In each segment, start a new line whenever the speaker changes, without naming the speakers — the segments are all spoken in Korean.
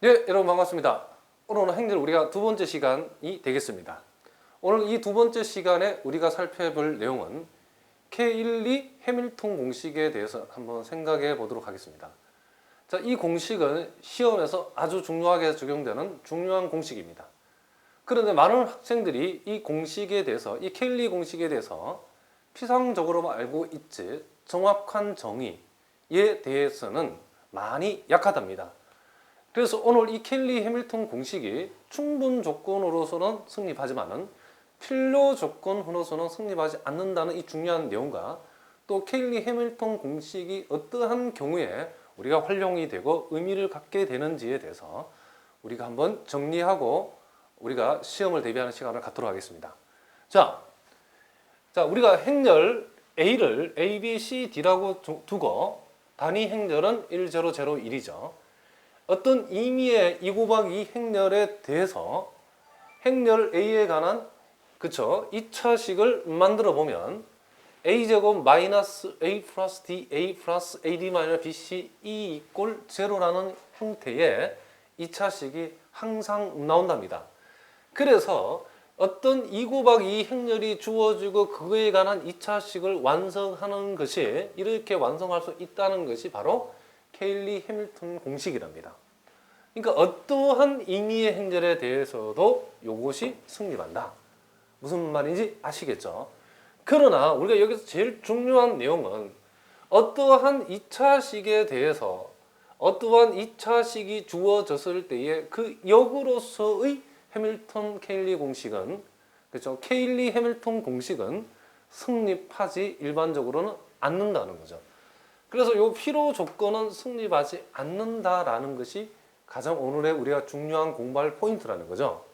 네, 여러분 반갑습니다. 오늘은 행렬 우리가 두 번째 시간이 되겠습니다. 오늘 이 두 번째 시간에 우리가 살펴볼 내용은 K12 해밀턴 공식에 대해서 한번 생각해 보도록 하겠습니다. 자, 이 공식은 시험에서 아주 중요하게 적용되는 중요한 공식입니다. 그런데 많은 학생들이 이 공식에 대해서, 이 K12 공식에 대해서 피상적으로만 알고 있지 정확한 정의에 대해서는 많이 약하답니다. 그래서 오늘 이 켈리 해밀턴 공식이 충분 조건으로서는 성립하지만은 필요 조건으로서는 성립하지 않는다는 이 중요한 내용과 또 켈리 해밀턴 공식이 어떠한 경우에 우리가 활용이 되고 의미를 갖게 되는지에 대해서 우리가 한번 정리하고 우리가 시험을 대비하는 시간을 갖도록 하겠습니다. 자, 우리가 행렬 A를 A, B, C, D라고 두고 단위 행렬은 1, 0, 0, 1이죠. 어떤 의미의 2 곱하기 2 행렬에 대해서 행렬 A에 관한 2차식을 만들어 보면 A제곱 마이너스 A 플러스 D, A 플러스 AD 마이너스 BC E 이꼴 제로라는 형태의 2차식이 항상 나온답니다. 그래서 어떤 2 곱하기 2 행렬이 주어지고 그거에 관한 2차식을 완성하는 것이 이렇게 완성할 수 있다는 것이 바로 케일리 해밀턴 공식이랍니다. 그러니까 어떠한 의미의 행렬에 대해서도 이것이 성립한다. 무슨 말인지 아시겠죠? 그러나 우리가 여기서 제일 중요한 내용은 어떠한 2차식에 대해서 어떠한 2차식이 주어졌을 때의 그 역으로서의 해밀턴 케일리 공식은 그렇죠? 케일리 해밀턴 공식은 성립하지 일반적으로는 않는다는 거죠. 그래서 이 필요 조건은 성립하지 않는다라는 것이 가장 오늘의 우리가 중요한 공부할 포인트라는 거죠.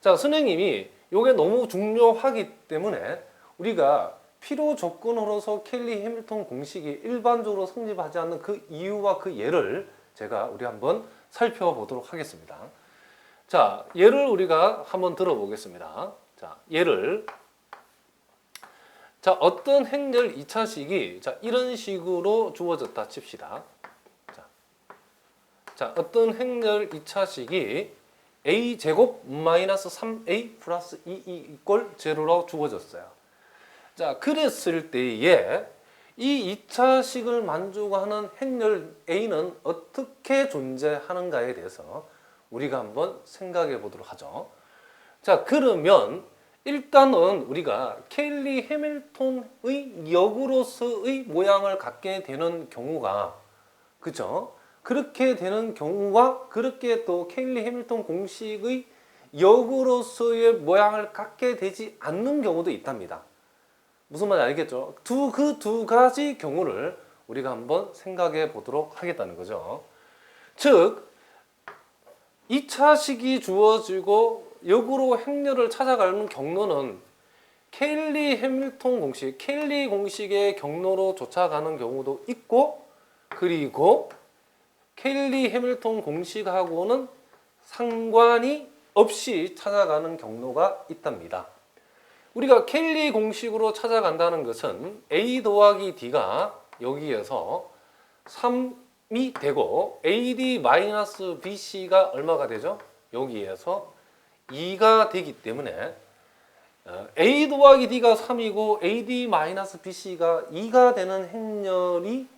자, 선생님이 이게 너무 중요하기 때문에 우리가 필요 조건으로서 켈리 해밀턴 공식이 일반적으로 성립하지 않는 그 이유와 그 예를 우리 한번 살펴보도록 하겠습니다. 자, 예를 우리가 한번 들어보겠습니다. 자, 예를 어떤 행렬 2차식이 이런 식으로 주어졌다 칩시다. 어떤 행렬 2차식이 a제곱 마이너스 3a 플러스 2e 이꼴 제로로 주어졌어요. 자, 그랬을 때에 이 2차식을 만족하는 행렬 a는 어떻게 존재하는가에 대해서 우리가 한번 생각해 보도록 하죠. 자, 그러면 일단은 우리가 케일리 해밀턴의 역으로서의 모양을 갖게 되는 경우가 그죠? 그렇게 되는 경우와 그렇게 또 케일리 해밀턴 공식의 역으로서의 모양을 갖게 되지 않는 경우도 있답니다. 무슨 말인지 알겠죠? 그 두 가지 경우를 우리가 한번 생각해 보도록 하겠다는 거죠. 즉 2차식이 주어지고 역으로 행렬을 찾아가는 경로는 케일리 해밀턴 공식, 케일리 공식의 경로로 쫓아가는 경우도 있고 그리고 케일리 해밀턴 공식하고는 상관이 없이 찾아가는 경로가 있답니다. 우리가 케일리 공식으로 찾아간다는 것은 A 더하기 D가 여기에서 3이 되고 AD-BC가 얼마가 되죠? 여기에서 2가 되기 때문에 A 더하기 D가 3이고 AD-BC가 2가 되는 행렬이면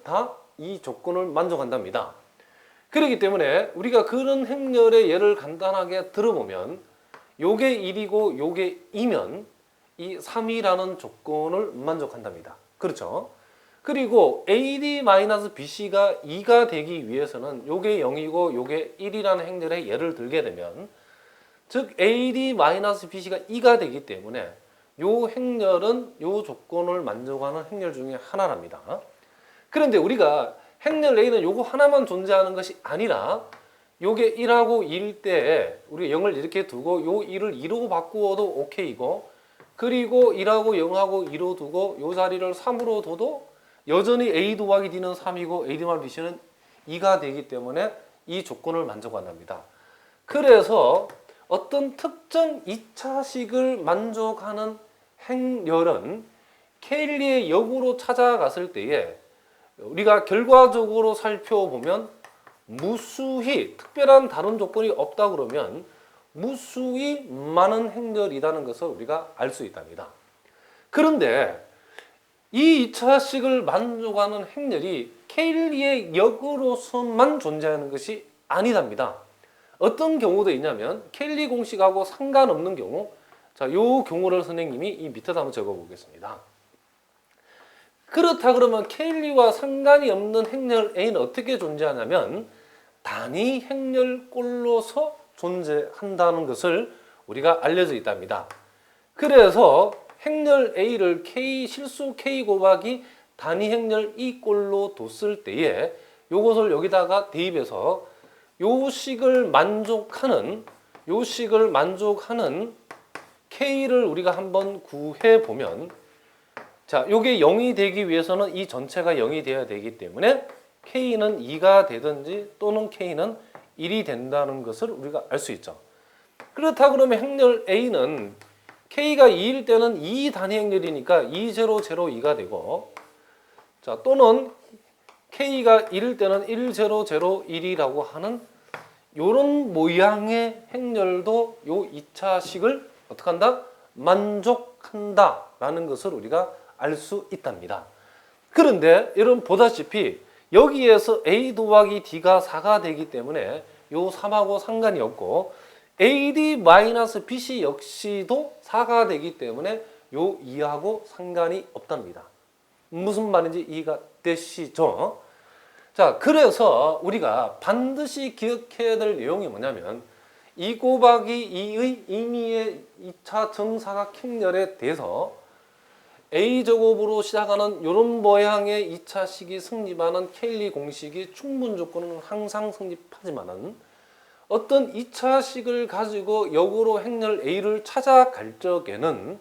다 이 조건을 만족한답니다. 그렇기 때문에 우리가 그런 행렬의 예를 간단하게 들어보면 요게 1이고 요게 2면 이 3이라는 조건을 만족한답니다. 그렇죠? 그리고 AD-BC가 2가 되기 위해서는 요게 0이고 요게 1이라는 행렬의 예를 들게 되면 즉 AD-BC가 2가 되기 때문에 요 행렬은 요 조건을 만족하는 행렬 중에 하나랍니다. 그런데 우리가 행렬 A는 요거 하나만 존재하는 것이 아니라 요게 1하고 2일 때 우리가 0을 이렇게 두고 요 1을 2로 바꾸어도 오케이고 그리고 1하고 0하고 2로 두고 요 자리를 3으로 둬도 여전히 A 더하기 D는 3이고 A 더하기 BC는 2가 되기 때문에 이 조건을 만족한답니다. 그래서 어떤 특정 2차식을 만족하는 행렬은 케일리의 역으로 찾아갔을 때에 우리가 결과적으로 살펴보면 무수히 특별한 다른 조건이 없다 그러면 무수히 많은 행렬이라는 것을 우리가 알 수 있답니다. 그런데 이 2차식을 만족하는 행렬이 케일리의 역으로서만 존재하는 것이 아니답니다. 어떤 경우도 있냐면 케일리 공식하고 상관없는 경우, 자, 요 경우를 선생님이 이 밑에다 한번 적어 보겠습니다. 그렇다 그러면 케일리와 상관이 없는 행렬 A는 어떻게 존재하냐면 단위 행렬꼴로서 존재한다는 것을 우리가 알려져 있답니다. 그래서 행렬 A를 실수 K 곱하기 단위 행렬 E꼴로 뒀을 때에 요것을 여기다가 대입해서 요 식을 만족하는 K를 우리가 한번 구해 보면, 자, 요게 0이 되기 위해서는 이 전체가 0이 되어야 되기 때문에 K는 2가 되든지 또는 K는 1이 된다는 것을 우리가 알 수 있죠. 그렇다 그러면 행렬 A는 K가 2일 때는 2 단위 행렬이니까 2, 0, 0, 2가 되고, 자, 또는 K가 1일 때는 1, 0, 0, 1이라고 하는 요런 모양의 행렬도 요 2차식을 어떻게 한다? 만족한다라는 것을 우리가 알 수 있답니다. 그런데 여러분 보다시피 여기에서 A 더하기 D가 4가 되기 때문에 요 3하고 상관이 없고 AD-BC 역시도 4가 되기 때문에 요 2하고 상관이 없답니다. 무슨 말인지 이해가 되시죠? 자, 그래서 우리가 반드시 기억해야 될 내용이 뭐냐면 2 곱하기 2의 임의의 2차 정사각행렬에 대해서 A제곱으로 시작하는 이런 모양의 2차식이 성립하는 케일리 공식이 충분 조건은 항상 성립하지만은 어떤 2차식을 가지고 역으로 행렬 A를 찾아갈 적에는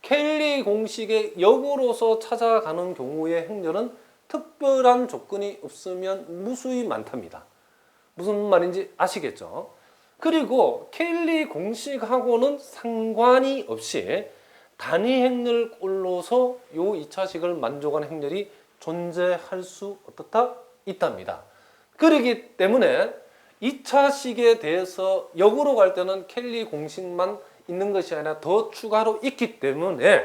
케일리 공식의 역으로서 찾아가는 경우의 행렬은 특별한 조건이 없으면 무수히 많답니다. 무슨 말인지 아시겠죠? 그리고 케일리 공식하고는 상관이 없이 단위 행렬꼴로서 요 2차식을 만족하는 행렬이 존재할 수 어떻다? 있답니다. 그렇기 때문에 2차식에 대해서 역으로 갈 때는 케일리 공식만 있는 것이 아니라 더 추가로 있기 때문에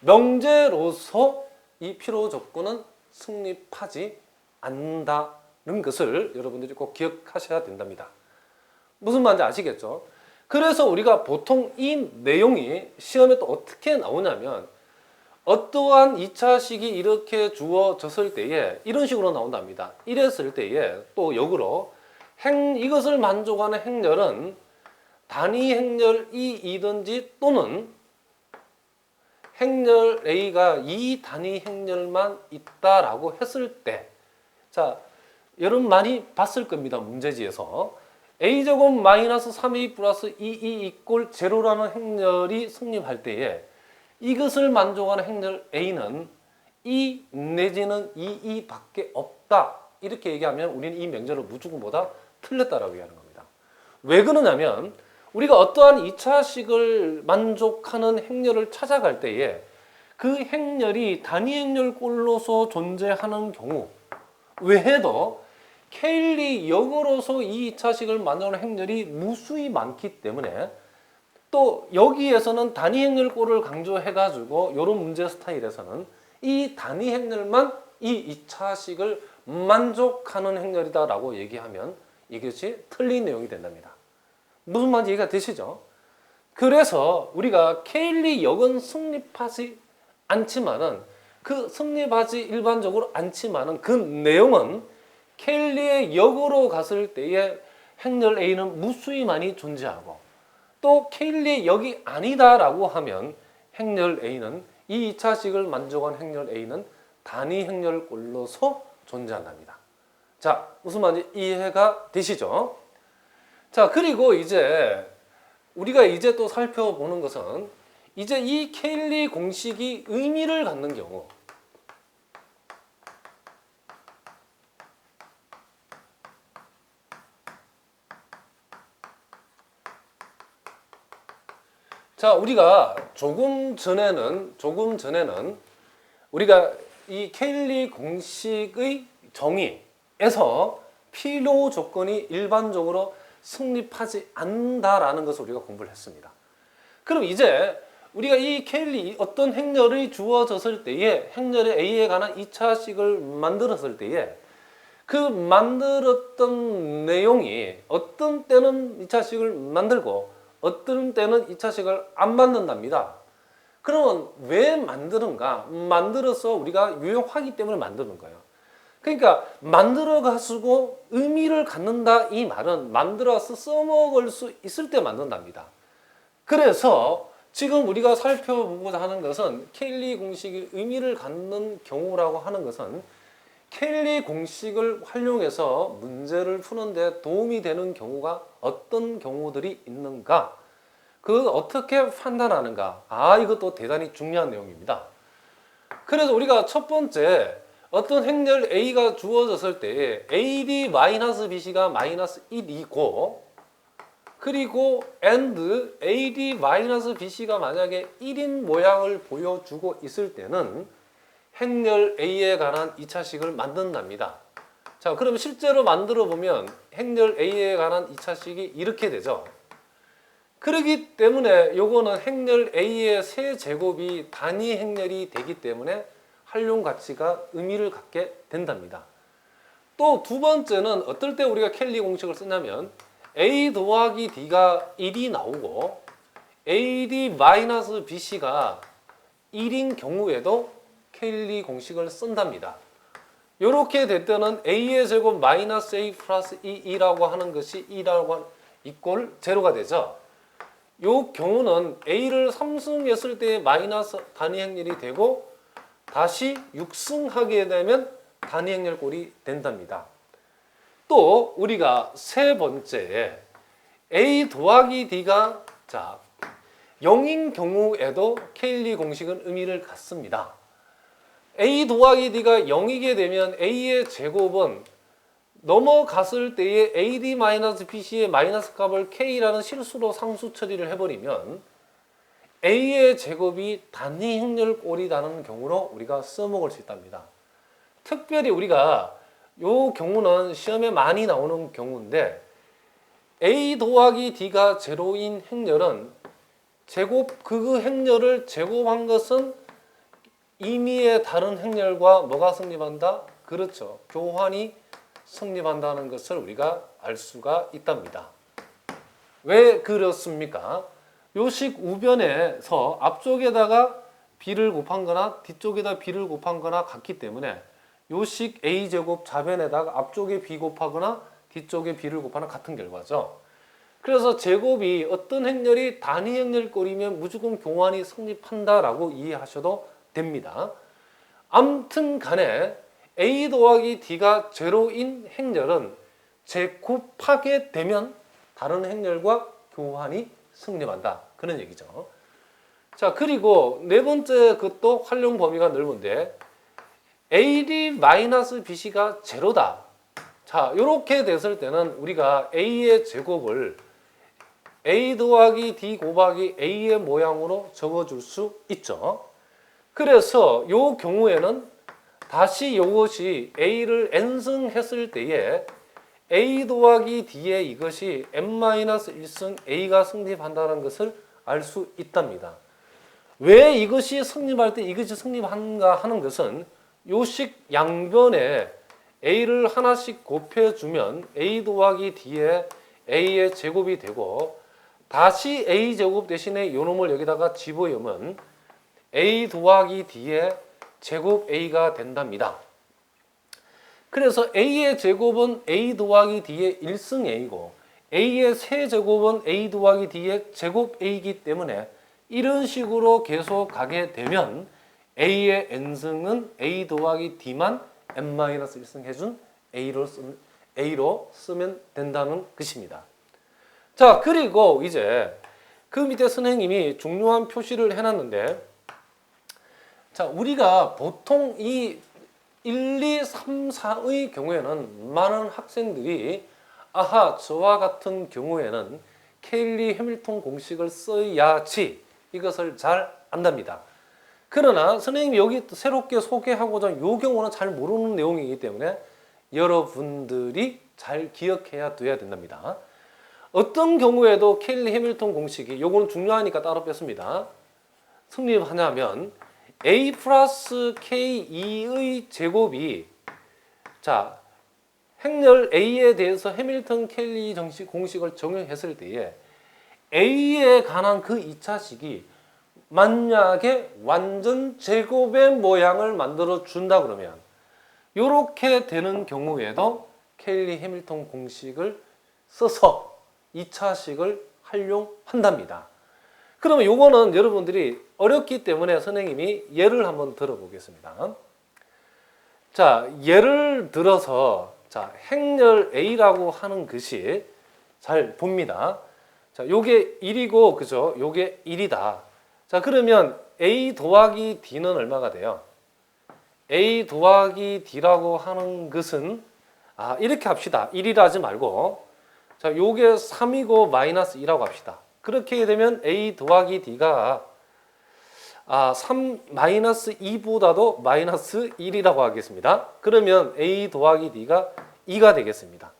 명제로서 이 필요 조건은 성립하지 않는다는 것을 여러분들이 꼭 기억하셔야 된답니다. 무슨 말인지 아시겠죠? 그래서 우리가 보통 이 내용이 시험에 또 어떻게 나오냐면 어떠한 2차식이 이렇게 주어졌을 때에 이런 식으로 나온답니다. 이랬을 때에 또 역으로 이것을 만족하는 행렬은 단위 행렬이 2든지 또는 행렬 A가 이 단위 행렬만 있다라고 했을 때, 자, 여러분 많이 봤을 겁니다. 문제지에서 A제곱 마이너스 3A 플러스 2E 이꼴 제로라는 행렬이 성립할 때에 이것을 만족하는 행렬 A는 2 내지는 2E 밖에 없다. 이렇게 얘기하면 우리는 이 명제를 무조건 보다 틀렸다라고 얘기하는 겁니다. 왜 그러냐면 우리가 어떠한 2차식을 만족하는 행렬을 찾아갈 때에 그 행렬이 단위 행렬꼴로서 존재하는 경우 외에도 케일리 역으로서 이 2차식을 만드는 행렬이 무수히 많기 때문에 또 여기에서는 단위 행렬꼴을 강조해가지고 이런 문제 스타일에서는 이 단위 행렬만 이 2차식을 만족하는 행렬이다라고 얘기하면 이것이 틀린 내용이 된답니다. 무슨 말인지 이해가 되시죠? 그래서 우리가 케일리 역은 성립하지 않지만은 그 성립하지 일반적으로 않지만은 그 내용은 케일리의 역으로 갔을 때에 행렬 A는 무수히 많이 존재하고 또 케일리의 역이 아니다라고 하면 행렬 A는 이 2차식을 만족한 행렬 A는 단위 행렬꼴로서 존재한답니다. 자, 무슨 말인지 이해가 되시죠? 자, 그리고 이제 우리가 이제 또 살펴보는 것은 이제 이 케일리 공식이 의미를 갖는 경우, 자, 우리가 조금 전에는 우리가 이 케일리 공식의 정의에서 필요 조건이 일반적으로 성립하지 않는다라는 것을 우리가 공부를 했습니다. 그럼 이제 우리가 이 켈리 어떤 행렬이 주어졌을 때에 행렬의 A에 관한 2차식을 만들었을 때에 그 만들었던 내용이 어떤 때는 2차식을 만들고 어떤 때는 2차식을 안 만든답니다. 그러면 왜 만드는가? 만들어서 우리가 유용하기 때문에 만드는 거예요. 그러니까 만들어 가지고 의미를 갖는다 이 말은 만들어서 써먹을 수 있을 때 만든답니다. 그래서 지금 우리가 살펴보고자 하는 것은 케일리 공식이 의미를 갖는 경우라고 하는 것은 케일리 공식을 활용해서 문제를 푸는데 도움이 되는 경우가 어떤 경우들이 있는가? 그걸 어떻게 판단하는가? 이것도 대단히 중요한 내용입니다. 그래서 우리가 첫 번째 어떤 행렬 A가 주어졌을 때 AD-BC가 -1이고 그리고 AND AD-BC가 만약에 1인 모양을 보여주고 있을 때는 행렬 A에 관한 2차식을 만든답니다. 자, 그럼 실제로 만들어 보면 행렬 A에 관한 2차식이 이렇게 되죠. 그렇기 때문에 요거는 행렬 A의 세제곱이 단위 행렬이 되기 때문에 활용 가치가 의미를 갖게 된답니다. 또 두 번째는 어떨 때 우리가 켈리 공식을 쓰냐면 A 더하기 D가 1이 나오고 AD-BC가 1인 경우에도 켈리 공식을 쓴답니다. 이렇게 될 때는 A의 제곱 마이너스 A 플러스 2라고 하는 것이 2라고 이꼴 제로가 되죠. 이 경우는 A를 3승했을 때 마이너스 단위 행렬이 되고 다시 6승하게 되면 단위 행렬 꼴이 된답니다. 또 우리가 세 번째에 A 더하기 D가 0인 경우에도 케일리 공식은 의미를 갖습니다. A 더하기 D가 0이게 되면 A의 제곱은 넘어갔을 때에 AD-BC의 마이너스 값을 K라는 실수로 상수 처리를 해버리면 A의 제곱이 단위 행렬 꼴이라는 경우로 우리가 써먹을 수 있답니다. 특별히 우리가 이 경우는 시험에 많이 나오는 경우인데 A 더하기 D가 제로인 행렬은 그 행렬을 제곱한 것은 임의의 다른 행렬과 뭐가 성립한다? 그렇죠. 교환이 성립한다는 것을 우리가 알 수가 있답니다. 왜 그렇습니까? 요식 우변에서 앞쪽에다가 b를 곱한 거나 뒤쪽에다 b를 곱한 거나 같기 때문에 요식 a제곱 좌변에다가 앞쪽에 b 곱하거나 뒤쪽에 b를 곱하나 같은 결과죠. 그래서 제곱이 어떤 행렬이 단위 행렬꼴이면 무조건 교환이 성립한다라고 이해하셔도 됩니다. 아무튼 간에 A 더하기 D가 제로인 행렬은 제곱하게 되면 다른 행렬과 교환이 성립한다. 그런 얘기죠. 자, 그리고 네 번째 그것도 활용 범위가 넓은데 AD-BC가 제로다. 자, 이렇게 됐을 때는 우리가 A의 제곱을 A 더하기 D 곱하기 A의 모양으로 적어줄 수 있죠. 그래서 이 경우에는 다시 이것이 A를 n승했을 때에 A 더하기 D에 이것이 n-1승 A가 성립한다는 것을 알 수 있답니다. 왜 이것이 성립할 때 이것이 성립한가 하는 것은 요식 양변에 A를 하나씩 곱해주면 A 더하기 D에 A의 제곱이 되고 다시 A 제곱 대신에 요놈을 여기다가 집어넣으면 A 더하기 D에 제곱 A가 된답니다. 그래서 A의 제곱은 A 더하기 D의 1승 A고 A의 세제곱은 A 더하기 D의 제곱 A이기 때문에 이런 식으로 계속 가게 되면 A의 n승은 A 더하기 D만 n-1승 해준 A로 쓰면 된다는 것입니다. 자, 그리고 이제 그 밑에 선생님이 중요한 표시를 해놨는데 자, 우리가 보통 이 1, 2, 3, 4의 경우에는 많은 학생들이 저와 같은 경우에는 케일리 해밀턴 공식을 써야지 이것을 잘 안답니다. 그러나 선생님이 여기 새롭게 소개하고자 이 경우는 잘 모르는 내용이기 때문에 여러분들이 잘 기억해야 돼야 된답니다. 어떤 경우에도 켈리 해밀턴 공식이, 요거는 중요하니까 따로 뺐습니다. 성립하냐면 A 플러스 K2의 제곱이, 자, 행렬 A에 대해서 해밀턴 켈리 공식을 적용했을 때에 A에 관한 그 2차식이 만약에 완전 제곱의 모양을 만들어 준다 그러면 이렇게 되는 경우에도 켈리 해밀턴 공식을 써서 2차식을 활용한답니다. 그러면 요거는 여러분들이 어렵기 때문에 선생님이 예를 한번 들어보겠습니다. 자, 예를 들어서, 자, 행렬 A라고 하는 것이, 잘 봅니다. 자, 요게 1이고, 그죠? 요게 1이다. 자, 그러면 A 더하기 D는 얼마가 돼요? A 더하기 D라고 하는 것은, 이렇게 합시다. 1이라 하지 말고, 자, 요게 3이고 마이너스 2라고 합시다. 그렇게 되면 A 더하기 D가 3 마이너스 2보다도 마이너스 1이라고 하겠습니다. 그러면 A 더하기 D가 2가 되겠습니다.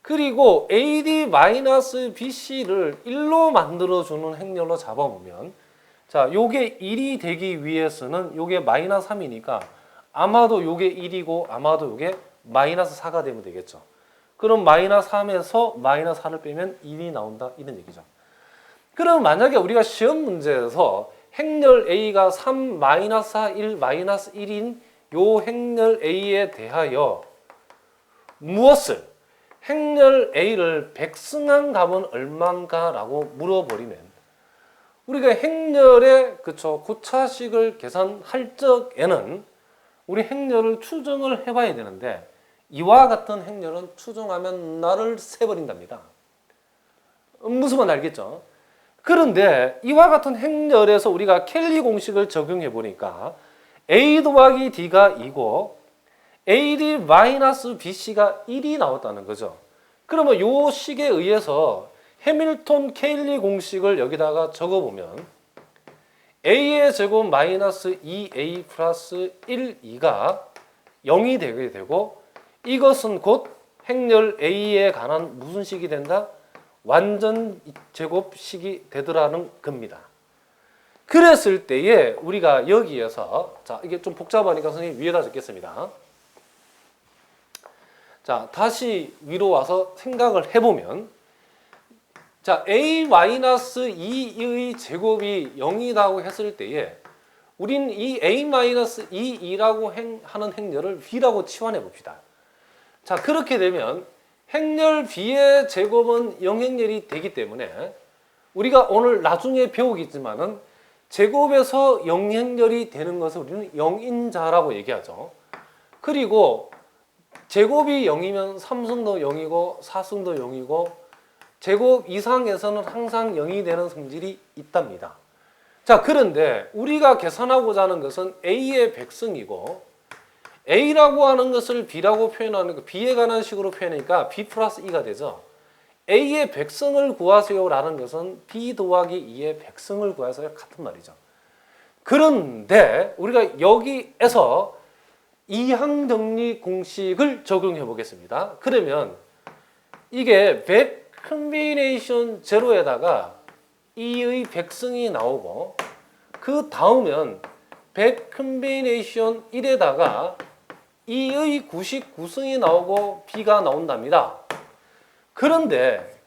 그리고 AD 마이너스 BC를 1로 만들어주는 행렬로 잡아보면, 자, 요게 1이 되기 위해서는 요게 마이너스 3이니까 아마도 요게 1이고 아마도 요게 마이너스 4가 되면 되겠죠. 그럼 마이너스 3에서 마이너스 4를 빼면 1이 나온다, 이런 얘기죠. 그럼 만약에 우리가 시험 문제에서 행렬 A가 3, 마이너스 4, 1, 마이너스 1인 요 행렬 A에 대하여 무엇을, 행렬 A를 백승한 값은 얼마인가 라고 물어버리면 우리가 행렬의, 그쵸, 고차식을 계산할 적에는 우리 행렬을 추정을 해봐야 되는데 이와 같은 행렬은 추정하면 나를 새버린답니다. 무슨 말인지 알겠죠? 그런데 이와 같은 행렬에서 우리가 켈리 공식을 적용해 보니까 A 더하기 D가 2고 AD 마이너스 BC가 1이 나왔다는 거죠. 그러면 이 식에 의해서 해밀턴 켈리 공식을 여기다가 적어보면 A의 제곱 마이너스 2A 플러스 1, 2가 0이 되게 되고 이것은 곧 행렬 A에 관한 무슨 식이 된다? 완전 제곱식이 되더라는 겁니다. 그랬을 때에 우리가 여기에서, 자, 이게 좀 복잡하니까 선생님 위에다 적겠습니다. 자, 다시 위로 와서 생각을 해보면, 자, A-2의 제곱이 0이라고 했을 때에 우린 이 A-2라고 하는 행렬을 B라고 치환해 봅시다. 자, 그렇게 되면 행렬 B의 제곱은 0행렬이 되기 때문에 우리가 오늘 나중에 배우겠지만은 제곱에서 0행렬이 되는 것을 우리는 0인자라고 얘기하죠. 그리고 제곱이 0이면 3승도 0이고 4승도 0이고 제곱 이상에서는 항상 0이 되는 성질이 있답니다. 자, 그런데 우리가 계산하고자 하는 것은 A의 백승이고 A라고 하는 것을 B라고 표현하는 거, B에 관한 식으로 표현하니까 B 플러스 2가 되죠. A의 백승을 구하세요라는 것은 B 더하기 2의 백승을 구하세요 같은 말이죠. 그런데 우리가 여기에서 이항정리 공식을 적용해 보겠습니다. 그러면 이게 백 컨비네이션 제로에다가 2의 백승이 나오고 그 다음은 백 컨비네이션 1에다가 2의 99승이 나오고 B가 나온답니다. 그런데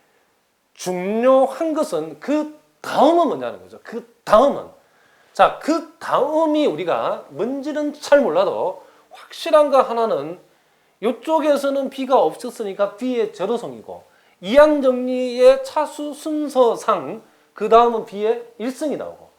중요한 것은 그 다음은 뭐냐는 거죠. 그 다음은, 자, 그 다음이 우리가 뭔지는 잘 몰라도 확실한 거 하나는 이쪽에서는 B가 없었으니까 B의 제로성이고 이항정리의 차수 순서상 그 다음은 B의 1승이 나오고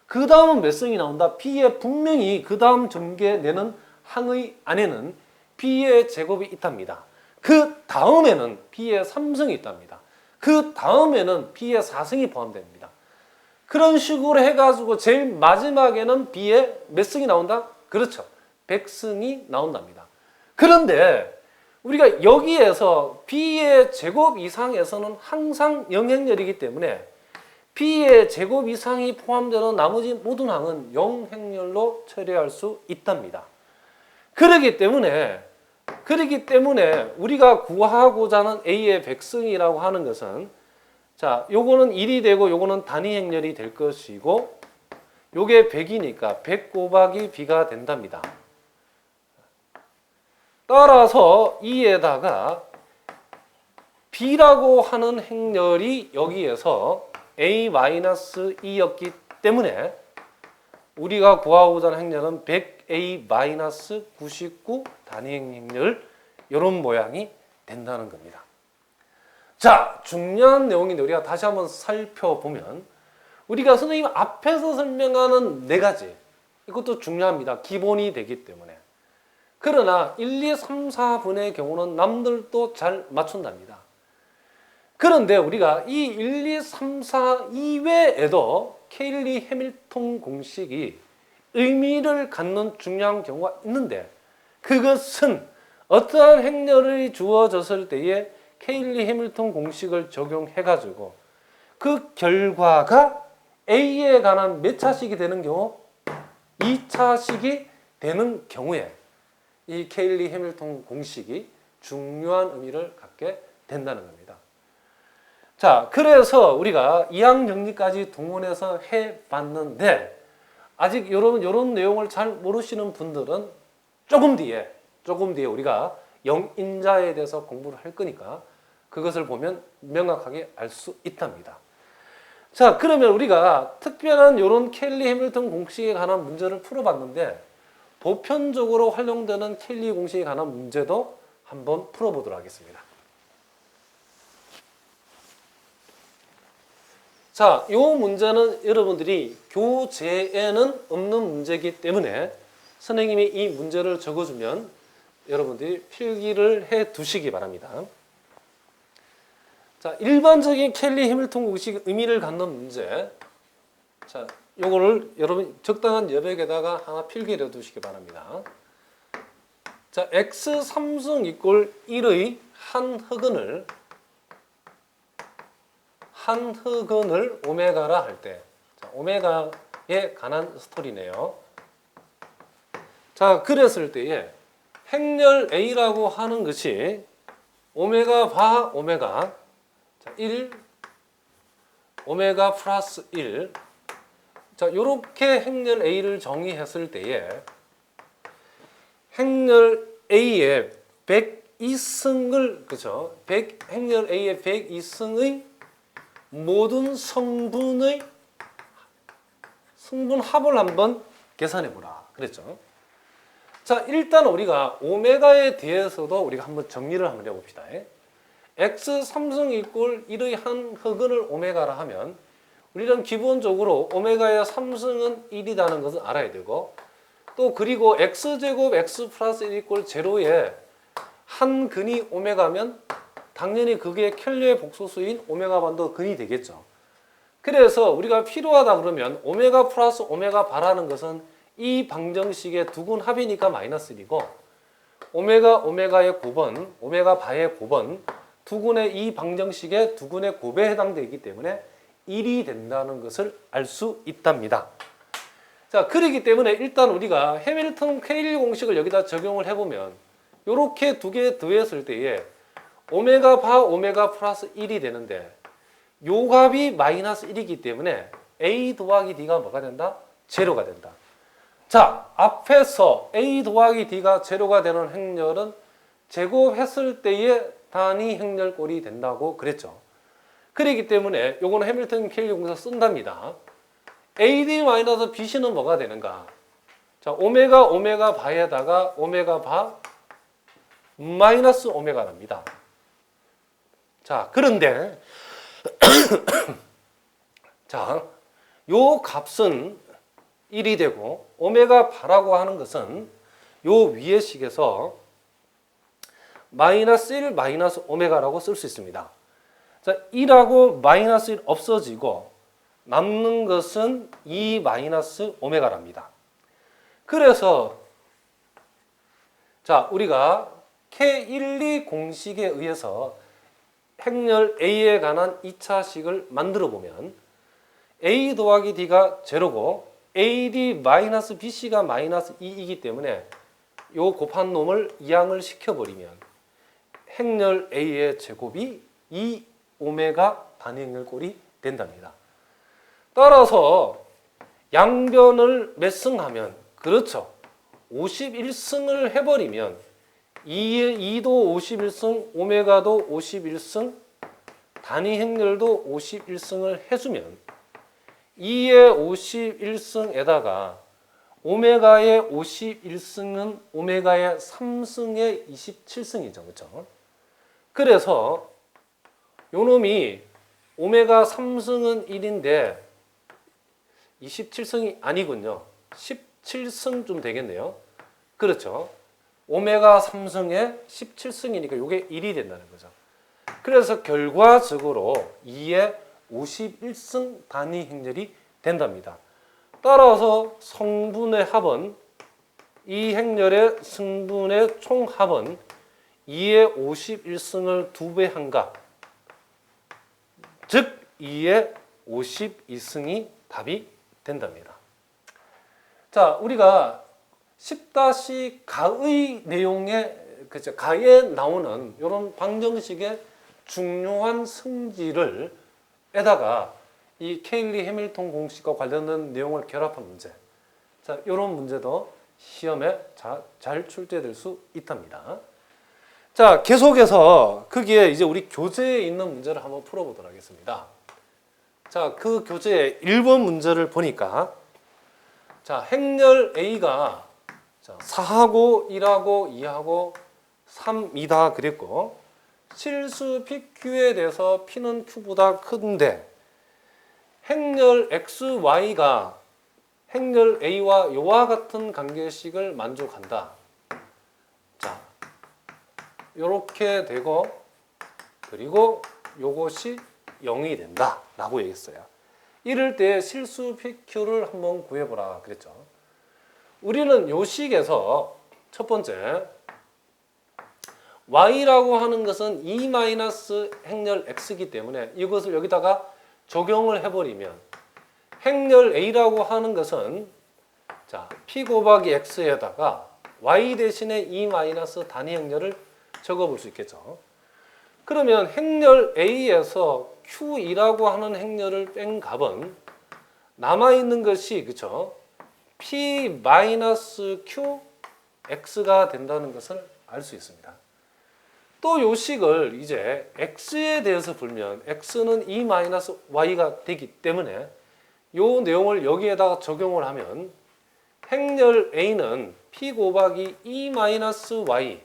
그 다음은 몇 승이 나온다? B의 분명히 그 다음 전개 내는 항의 안에는 B의 제곱이 있답니다. 그 다음에는 B의 3승이 있답니다. 그 다음에는 B의 4승이 포함됩니다. 그런 식으로 해가지고 제일 마지막에는 B의 몇 승이 나온다? 그렇죠. 100승이 나온답니다. 그런데 우리가 여기에서 B의 제곱 이상에서는 항상 0행렬이기 때문에 B의 제곱 이상이 포함되는 나머지 모든 항은 0행렬로 처리할 수 있답니다. 그렇기 때문에 그렇기 때문에 우리가 구하고자 하는 A의 백승이라고 하는 것은 자, 요거는 1이 되고 요거는 단위 행렬이 될 것이고 요게 100이니까 100 곱하기 B가 된답니다. 따라서 E에다가 B라고 하는 행렬이 여기에서 A-2였기 때문에 우리가 구하고자 하는 행렬은 100A-99 단위 행렬 이런 모양이 된다는 겁니다. 자, 중요한 내용인데 우리가 다시 한번 살펴보면 우리가 선생님 앞에서 설명하는 네 가지 이것도 중요합니다. 기본이 되기 때문에. 그러나 1, 2, 3, 4분의 경우는 남들도 잘 맞춘답니다. 그런데 우리가 이 1, 2, 3, 4 이외에도 케일리 해밀턴 공식이 의미를 갖는 중요한 경우가 있는데 그것은 어떠한 행렬이 주어졌을 때에 케일리 해밀턴 공식을 적용해가지고 그 결과가 A에 관한 몇 차식이 되는 경우? 2차식이 되는 경우에 이 케일리 해밀턴 공식이 중요한 의미를 갖게 된다는 겁니다. 자, 그래서 우리가 2학 정리까지 동원해서 해봤는데 아직 이런 내용을 잘 모르시는 분들은 조금 뒤에 우리가 영인자에 대해서 공부를 할 거니까 그것을 보면 명확하게 알 수 있답니다. 자, 그러면 우리가 특별한 이런 케일리 해밀턴 공식에 관한 문제를 풀어봤는데 보편적으로 활용되는 케일리 공식에 관한 문제도 한번 풀어보도록 하겠습니다. 자, 이 문제는 여러분들이 교재에는 없는 문제이기 때문에 선생님이 이 문제를 적어주면 여러분들이 필기를 해 두시기 바랍니다. 자, 일반적인 케일리 해밀턴 공식 의미를 갖는 문제. 자, 요거를 여러분 적당한 여백에다가 하나 필기를 해 두시기 바랍니다. 자, x 3승 이꼴 1의 한 흑은을 오메가라 할 때, 자, 오메가에 관한 스토리네요. 자, 그랬을 때에 행렬 A라고 하는 것이 오메가 바 오메가, 자, 1, 오메가 플러스 1. 자, 요렇게 행렬 A를 정의했을 때에 행렬 A의 102승을, 그죠? 행렬 A의 102승의 모든 성분 합을 한번 계산해 보라 그랬죠. 자, 일단 우리가 오메가에 대해서도 우리가 한번 정리를 한번 해봅시다. x 3승 이꼴 1의 한 흑은을 오메가라 하면 우리는 기본적으로 오메가의 3승은 1이라는 것을 알아야 되고 또 그리고 x제곱 x 플러스 1 이꼴 제로에 한 근이 오메가면 당연히 그게 켈리의 복소수인 오메가 반도 근이 되겠죠. 그래서 우리가 필요하다 그러면 오메가 플러스 오메가 바라는 것은 이 방정식의 두근 합이니까 마이너스 1이고 오메가의 곱은 오메가 바의 곱은 두근의 이 방정식의 두근의 곱에 해당되기 때문에 1이 된다는 것을 알 수 있답니다. 자, 그렇기 때문에 일단 우리가 해밀턴 케일리 공식을 여기다 적용을 해보면 이렇게 두 개 더했을 때에 오메가 바 오메가 플러스 1이 되는데 요 값이 마이너스 1이기 때문에 A 더하기 D가 뭐가 된다? 제로가 된다. 자, 앞에서 A 더하기 D가 제로가 되는 행렬은 제곱했을 때의 단위 행렬꼴이 된다고 그랬죠. 그렇기 때문에 요거는 해밀턴 케일리 공식 쓴답니다. AD-BC는 뭐가 되는가? 자, 오메가 바에다가 오메가 바 마이너스 오메가랍니다. 자, 그런데 자, 요 값은 1이 되고 오메가 바라고 하는 것은 요 위의 식에서 마이너스 1 마이너스 오메가라고 쓸 수 있습니다. 자, 1하고 마이너스 1 없어지고 남는 것은 2 마이너스 오메가랍니다. 그래서 자, 우리가 K12 공식에 의해서 행렬 A에 관한 2차식을 만들어 보면 A 더하기 D가 제로고 AD 마이너스 BC가 마이너스 2이기 때문에 요 곱한 놈을 이항을 시켜버리면 행렬 A의 제곱이 2 오메가 단위 행렬 꼴이 된답니다. 따라서 양변을 몇 승 하면, 그렇죠, 51승을 해버리면 2도 51승, 오메가도 51승, 단위 행렬도 51승을 해주면 2의 51승에다가 오메가의 51승은 오메가의 3승의 27승이죠. 그렇죠? 그래서 요 놈이 오메가 3승은 1인데 27승이 아니군요. 17승 되겠네요. 그렇죠? 오메가 3승에 17승이니까 이게 1이 된다는 거죠. 그래서 결과적으로 2의 51승 단위 행렬이 된답니다. 따라서 성분의 합은, 이 행렬의 승분의 총합은 2의 51승을 2배 한가, 즉 2의 52승이 답이 된답니다. 자, 우리가 10-가의 내용에, 그죠, 가에 나오는 이런 방정식의 중요한 성질을 에다가 이 케일리 해밀턴 공식과 관련된 내용을 결합한 문제. 자, 이런 문제도 시험에 잘 출제될 수 있답니다. 자, 계속해서 거기에 이제 우리 교재에 있는 문제를 한번 풀어보도록 하겠습니다. 자, 그 교재의 1번 문제를 보니까, 자, 행렬 A가 4하고 1하고 2하고 3이다 그랬고, 실수 PQ에 대해서 P는 Q보다 큰데 행렬 XY가 행렬 A와 이와 같은 관계식을 만족한다. 자, 요렇게 되고, 그리고 요것이 0이 된다 라고 얘기했어요. 이럴 때 실수 PQ를 한번 구해보라 그랬죠. 우리는 요 식에서 첫 번째, y라고 하는 것은 2 마이너스 행렬 x이기 때문에 이것을 여기다가 적용을 해버리면 행렬 a라고 하는 것은, 자, p 곱하기 x에다가 y 대신에 2 마이너스 단위 행렬을 적어볼 수 있겠죠. 그러면 행렬 a에서 q2라고 하는 행렬을 뺀 값은 남아있는 것이, 그쵸, p 마이너스 q x가 된다는 것을 알 수 있습니다. 또 요 식을 이제 x에 대해서 풀면 x는 2-y가 되기 때문에 요 내용을 여기에다가 적용을 하면 행렬 a는 p 곱하기 2-y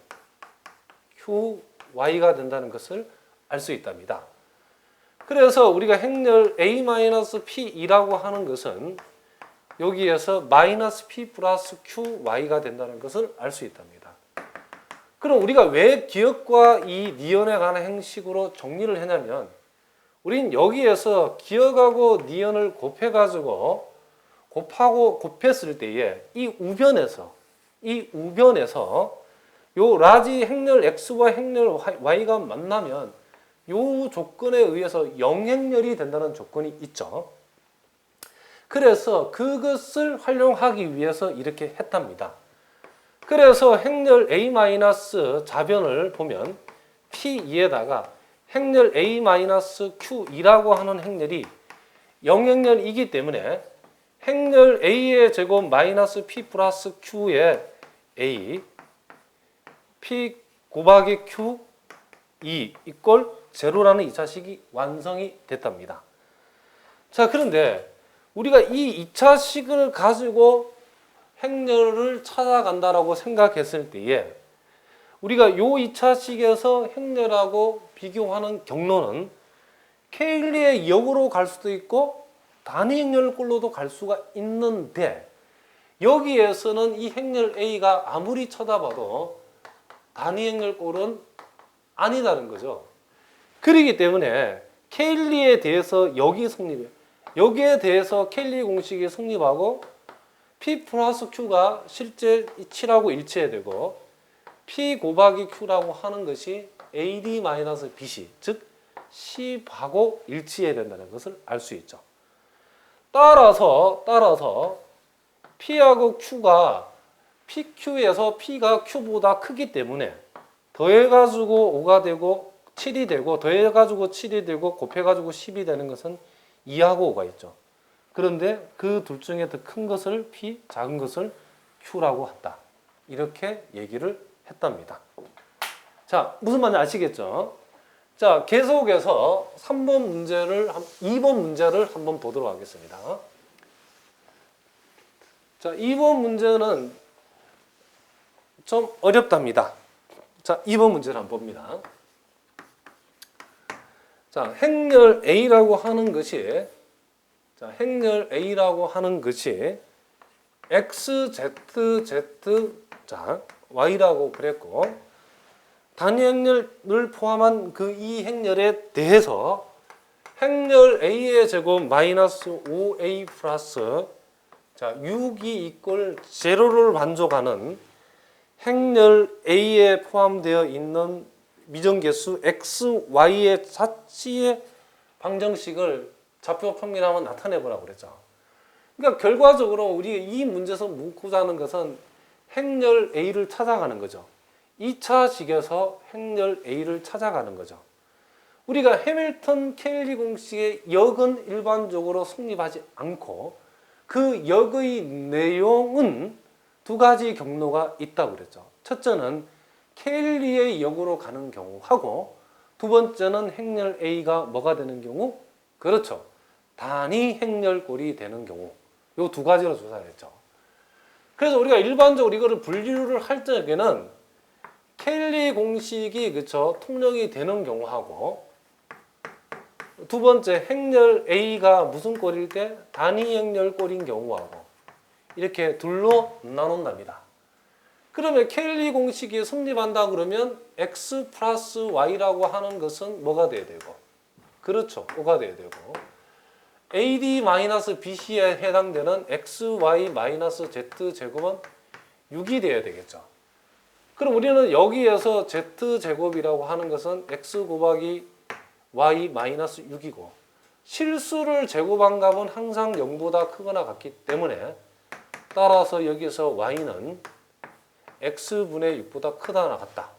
qy가 된다는 것을 알 수 있답니다. 그래서 우리가 행렬 a-p2라고 하는 것은 여기에서 마이너스 p 플러스 qy가 된다는 것을 알 수 있답니다. 그럼 우리가 왜 기역과 이 니은에 관한 행식으로 정리를 했냐면, 우린 여기에서 기역하고 니은을 곱해가지고 곱했을 때에 이 우변에서 요 라지 행렬 x와 행렬 y가 만나면 요 조건에 의해서 영행렬이 된다는 조건이 있죠. 그래서 그것을 활용하기 위해서 이렇게 했답니다. 그래서 행렬 A- 자변을 보면 P2에다가 행렬 A-Q2라고 하는 행렬이 영행렬이기 때문에 행렬 A의 제곱 마이너스 P 플러스 Q의 A, P 곱하기 Q 2 이꼴 제로라는 2차식이 완성이 됐답니다. 자, 그런데 우리가 이 2차식을 가지고 행렬을 찾아간다라고 생각했을 때에 우리가 요 2차식에서 행렬하고 비교하는 경로는 케일리의 역으로 갈 수도 있고 단위 행렬꼴로도 갈 수가 있는데, 여기에서는 이 행렬 A가 아무리 쳐다봐도 단위 행렬꼴은 아니다는 거죠. 그렇기 때문에 케일리에 대해서 여기에 대해서 케일리 공식이 성립하고 P 플러스 Q가 실제 C라고 일치해야 되고 P 곱하기 Q라고 하는 것이 AD-BC, 즉 C하고 일치해야 된다는 것을 알 수 있죠. 따라서 P하고 Q가 PQ에서 P가 Q보다 크기 때문에 더해가지고 5가 되고 7이 되고 더해가지고 7이 되고 곱해가지고 10이 되는 것은 2하고 5가 있죠. 그런데 그 둘 중에 더 큰 것을 P, 작은 것을 Q라고 한다. 이렇게 얘기를 했답니다. 자, 무슨 말인지 아시겠죠? 자, 계속해서 2번 문제를 한번 보도록 하겠습니다. 자, 2번 문제는 좀 어렵답니다. 자, 2번 문제를 한번 봅니다. 자, 행렬 A라고 하는 것이 X, Z, Z, 자, Y라고 그랬고 단위 행렬을 포함한 그 이 행렬에 대해서 행렬 A의 제곱 마이너스 5A 플러스 자, 6이 이꼴 제로를 만족하는 행렬 A에 포함되어 있는 미정계수 x, y의 자치의 방정식을 좌표 평면하면 나타내보라고 그랬죠. 그러니까 결과적으로 우리 이 문제에서 묻고자 하는 것은 행렬 A를 찾아가는 거죠. 2차 식에서 행렬 A를 찾아가는 거죠. 우리가 해밀턴 케일리 공식의 역은 일반적으로 성립하지 않고 그 역의 내용은 두 가지 경로가 있다고 그랬죠. 첫째는 케일리의 역으로 가는 경우하고 두 번째는 행렬 A가 뭐가 되는 경우? 그렇죠. 단위 행렬꼴이 되는 경우. 이 두 가지로 조사를 했죠. 그래서 우리가 일반적으로 이거를 분류를 할 적에는 케일리 공식이 그렇죠. 통력이 되는 경우하고 두 번째 행렬 A가 무슨 꼴일 때 단위 행렬꼴인 경우하고 이렇게 둘로 나눈답니다. 그러면 케일리 공식이 성립한다 그러면 x 플러스 y라고 하는 것은 뭐가 돼야 되고 그렇죠. 5가 돼야 되고 AD 마이너스 BC에 해당되는 XY 마이너스 Z 제곱은 6이 돼야 되겠죠. 그럼 우리는 여기에서 Z 제곱이라고 하는 것은 X 곱하기 Y 마이너스 6이고 실수를 제곱한 값은 항상 0보다 크거나 같기 때문에 따라서 여기서 Y는 X분의 6보다 크다나 같다.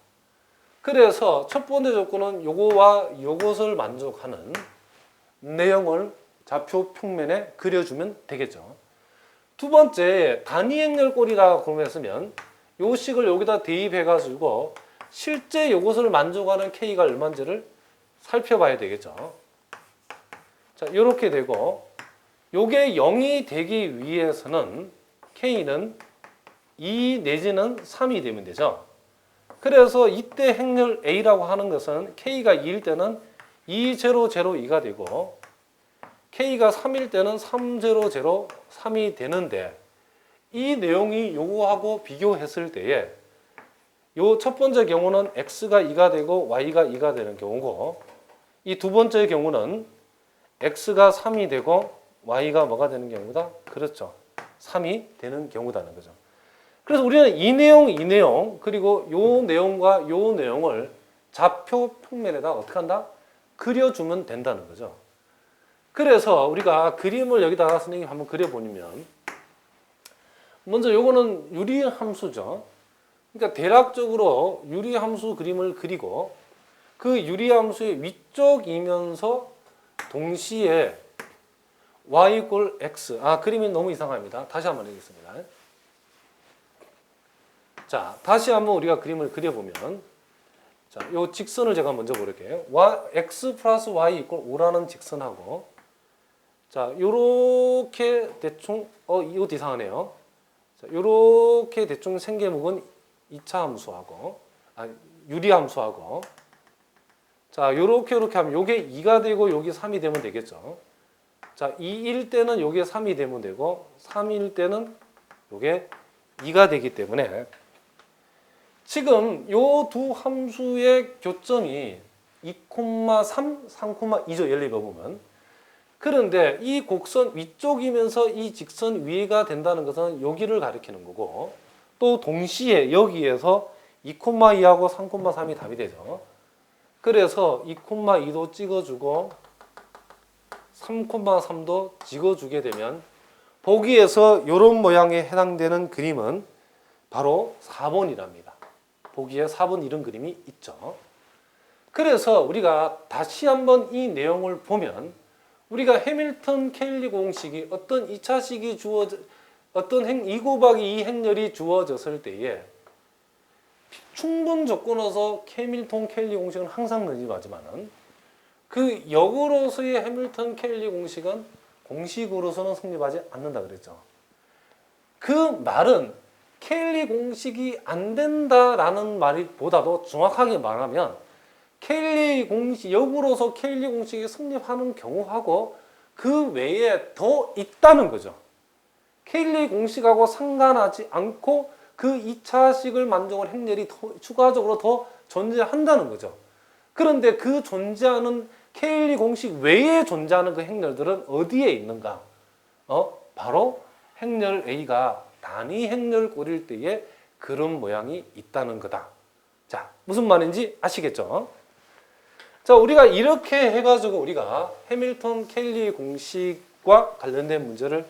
그래서 첫 번째 조건은 요거와 요것을 만족하는 내용을 좌표 평면에 그려주면 되겠죠. 두 번째 단위 행렬꼴이라 그러면 요 식을 여기다 대입해가지고 실제 요것을 만족하는 K가 얼마인지를 살펴봐야 되겠죠. 자, 이렇게 되고 요게 0이 되기 위해서는 K는 2 내지는 3이 되면 되죠. 그래서 이때 행렬 A라고 하는 것은 K가 2일 때는 2002가 되고 K가 3일 때는 3003이 되는데 이 내용이 요거하고 비교했을 때에 요 첫 번째 경우는 X가 2가 되고 Y가 2가 되는 경우고 이 두 번째 경우는 X가 3이 되고 Y가 뭐가 되는 경우다? 그렇죠. 3이 되는 경우다는 거죠. 그래서 우리는 이 내용 그리고 요 내용과 요 내용을 좌표 평면에다 어떻게 한다? 그려주면 된다는 거죠. 그래서 우리가 그림을 여기다가 선생님 한번 그려보면 먼저 요거는 유리함수죠. 그러니까 대략적으로 유리함수 그림을 그리고 그 유리함수의 위쪽이면서 동시에 y = x. 그림이 너무 이상합니다. 다시 한번 해보겠습니다. 자, 다시 한번 우리가 그림을 그려보면 자, 요 직선을 제가 먼저 볼게요. x 플러스 y = 5라는 직선하고 자, 요렇게 대충 이것도 이상하네요. 자, 요렇게 대충 생겨먹은 2차 함수하고 유리함수하고 자, 요렇게 하면 요게 2가 되고 요게 3이 되면 되겠죠. 자, 2일 때는 요게 3이 되면 되고 3일 때는 요게 2가 되기 때문에 지금 요 두 함수의 교점이 2,3, 3,2죠. 예를 들어보면. 그런데 이 곡선 위쪽이면서 이 직선 위가 된다는 것은 여기를 가리키는 거고 또 동시에 여기에서 2,2하고 3,3이 답이 되죠. 그래서 2,2도 찍어주고 3,3도 찍어주게 되면 보기에서 이런 모양에 해당되는 그림은 바로 4번이랍니다. 보기에 4번 이런 그림이 있죠. 그래서 우리가 다시 한번 이 내용을 보면 우리가 해밀턴 케일리 공식이 어떤 2차식이 어떤 2 곱하기 2 행렬이 주어졌을 때에 충분 조건으로서 해밀턴 케일리 공식은 항상 능집하지만은 그 역으로서의 해밀턴 케일리 공식은 공식으로서는 성립하지 않는다 그랬죠. 그 말은 케일리 공식이 안 된다라는 말보다도 정확하게 말하면 케일리 공식 역으로서 케일리 공식이 성립하는 경우하고 그 외에 더 있다는 거죠. 케일리 공식하고 상관하지 않고 그 2차식을 만족한 행렬이 추가적으로 더 존재한다는 거죠. 그런데 그 존재하는 케일리 공식 외에 존재하는 그 행렬들은 어디에 있는가? 바로 행렬 A가 단위 행렬을 꾸릴 때에 그런 모양이 있다는 거다. 자, 무슨 말인지 아시겠죠? 자, 우리가 이렇게 해가지고 우리가 해밀턴 케일리 공식과 관련된 문제를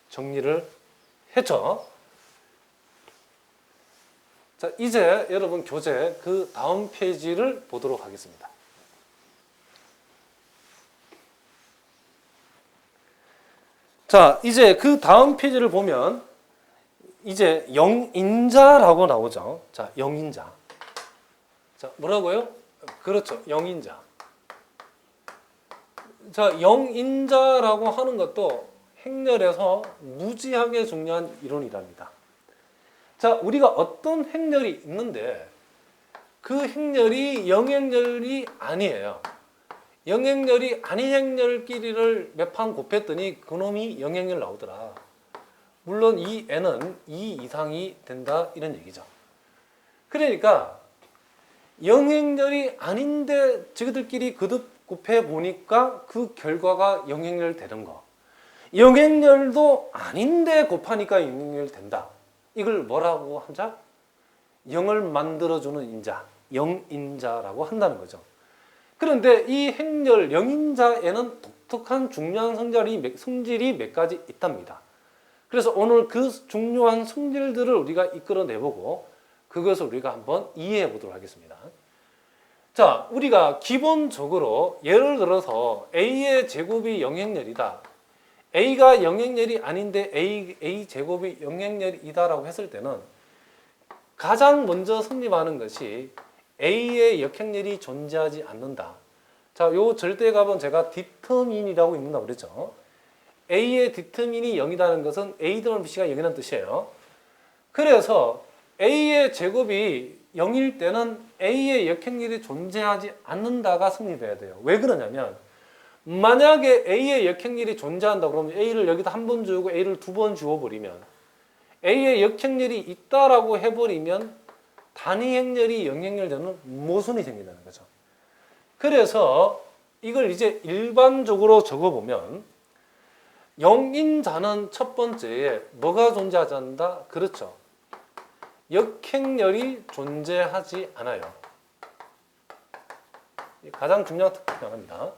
정리를 했죠. 자, 이제 여러분 교재 그 다음 페이지를 보도록 하겠습니다. 자, 이제 그 다음 페이지를 보면 이제 영인자라고 나오죠. 자, 영인자. 자, 뭐라고요? 그렇죠. 영인자. 자, 영인자라고 하는 것도 행렬에서 무지하게 중요한 이론이랍니다. 자, 우리가 어떤 행렬이 있는데 그 행렬이 영행렬이 아니에요. 영행렬이 아닌 행렬끼리를 몇 판 곱했더니 그놈이 영행렬 나오더라. 물론 이 n은 2 이상이 된다 이런 얘기죠. 그러니까 영행렬이 아닌데 저희들끼리 거듭 곱해 보니까 그 결과가 영행렬 되는 거. 영행렬도 아닌데 곱하니까 영행렬 된다. 이걸 뭐라고 하자? 영을 만들어주는 인자, 영인자라고 한다는 거죠. 그런데 이 행렬 영인자에는 독특한 중요한 성질이 몇 가지 있답니다. 그래서 오늘 그 중요한 성질들을 우리가 이끌어내보고 그것을 우리가 한번 이해해 보도록 하겠습니다. 자, 우리가 기본적으로 예를 들어서 A의 제곱이 영행렬이다. A가 영행렬이 아닌데 A 제곱이 영행렬이다라고 했을 때는 가장 먼저 성립하는 것이 A의 역행렬이 존재하지 않는다. 자, 요 절대값은 제가 디터민이라고 읽는다고 그랬죠. A의 디터민이 0이라는 것은 A-B가 0이라는 뜻이에요. 그래서 A의 제곱이 0일 때는 A의 역행렬이 존재하지 않는다가 성립해야 돼요. 왜 그러냐면 만약에 A의 역행렬이 존재한다 그러면 A를 여기다 한 번 주고 A를 두 번 주어버리면 A의 역행렬이 있다라고 해버리면 단위 행렬이 영행렬 되는 모순이 생긴다는 거죠. 그래서 이걸 이제 일반적으로 적어보면 영인자는 첫 번째에 뭐가 존재하지 않는다? 그렇죠. 역행렬이 존재하지 않아요. 가장 중요한 특징 하나입니다.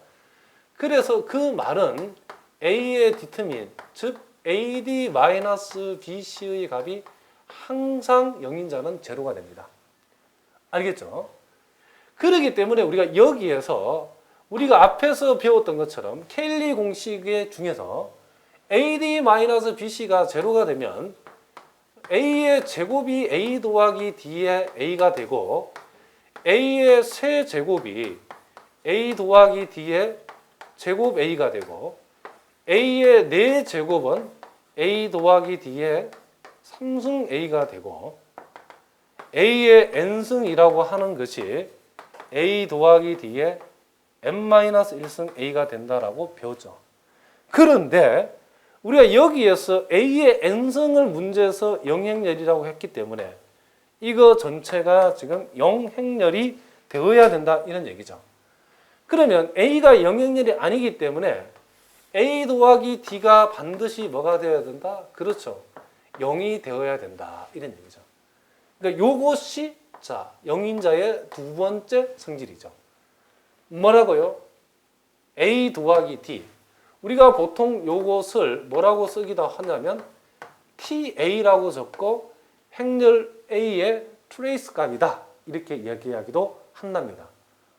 그래서 그 말은 A의 디터민, 즉 AD-BC의 값이 항상 영인자는 제로가 됩니다. 알겠죠? 그렇기 때문에 우리가 여기에서 우리가 앞에서 배웠던 것처럼 케일리 공식 중에서 AD-BC가 제로가 되면 A의 제곱이 A 더하기 D의 A가 되고 A의 세 제곱이 A 더하기 D의 제곱 A가 되고 A의 네 제곱은 A 더하기 D의 3승 A가 되고 A의 n승이라고 하는 것이 A 더하기 D의 n-1승 A가 된다라고 배웠죠. 그런데 우리가 여기에서 A의 n승을 문제에서 영행렬이라고 했기 때문에 이거 전체가 지금 영행렬이 되어야 된다 이런 얘기죠. 그러면 A가 영행렬이 아니기 때문에 A 더하기 D가 반드시 뭐가 되어야 된다? 그렇죠. 0이 되어야 된다 이런 얘기죠. 그러니까 요것이 자 영인자의 두 번째 성질이죠. 뭐라고요? A 더하기 D. 우리가 보통 요것을 뭐라고 쓰기도 하냐면 TA라고 적고 행렬 A의 트레이스 값이다. 이렇게 이야기하기도 한답니다.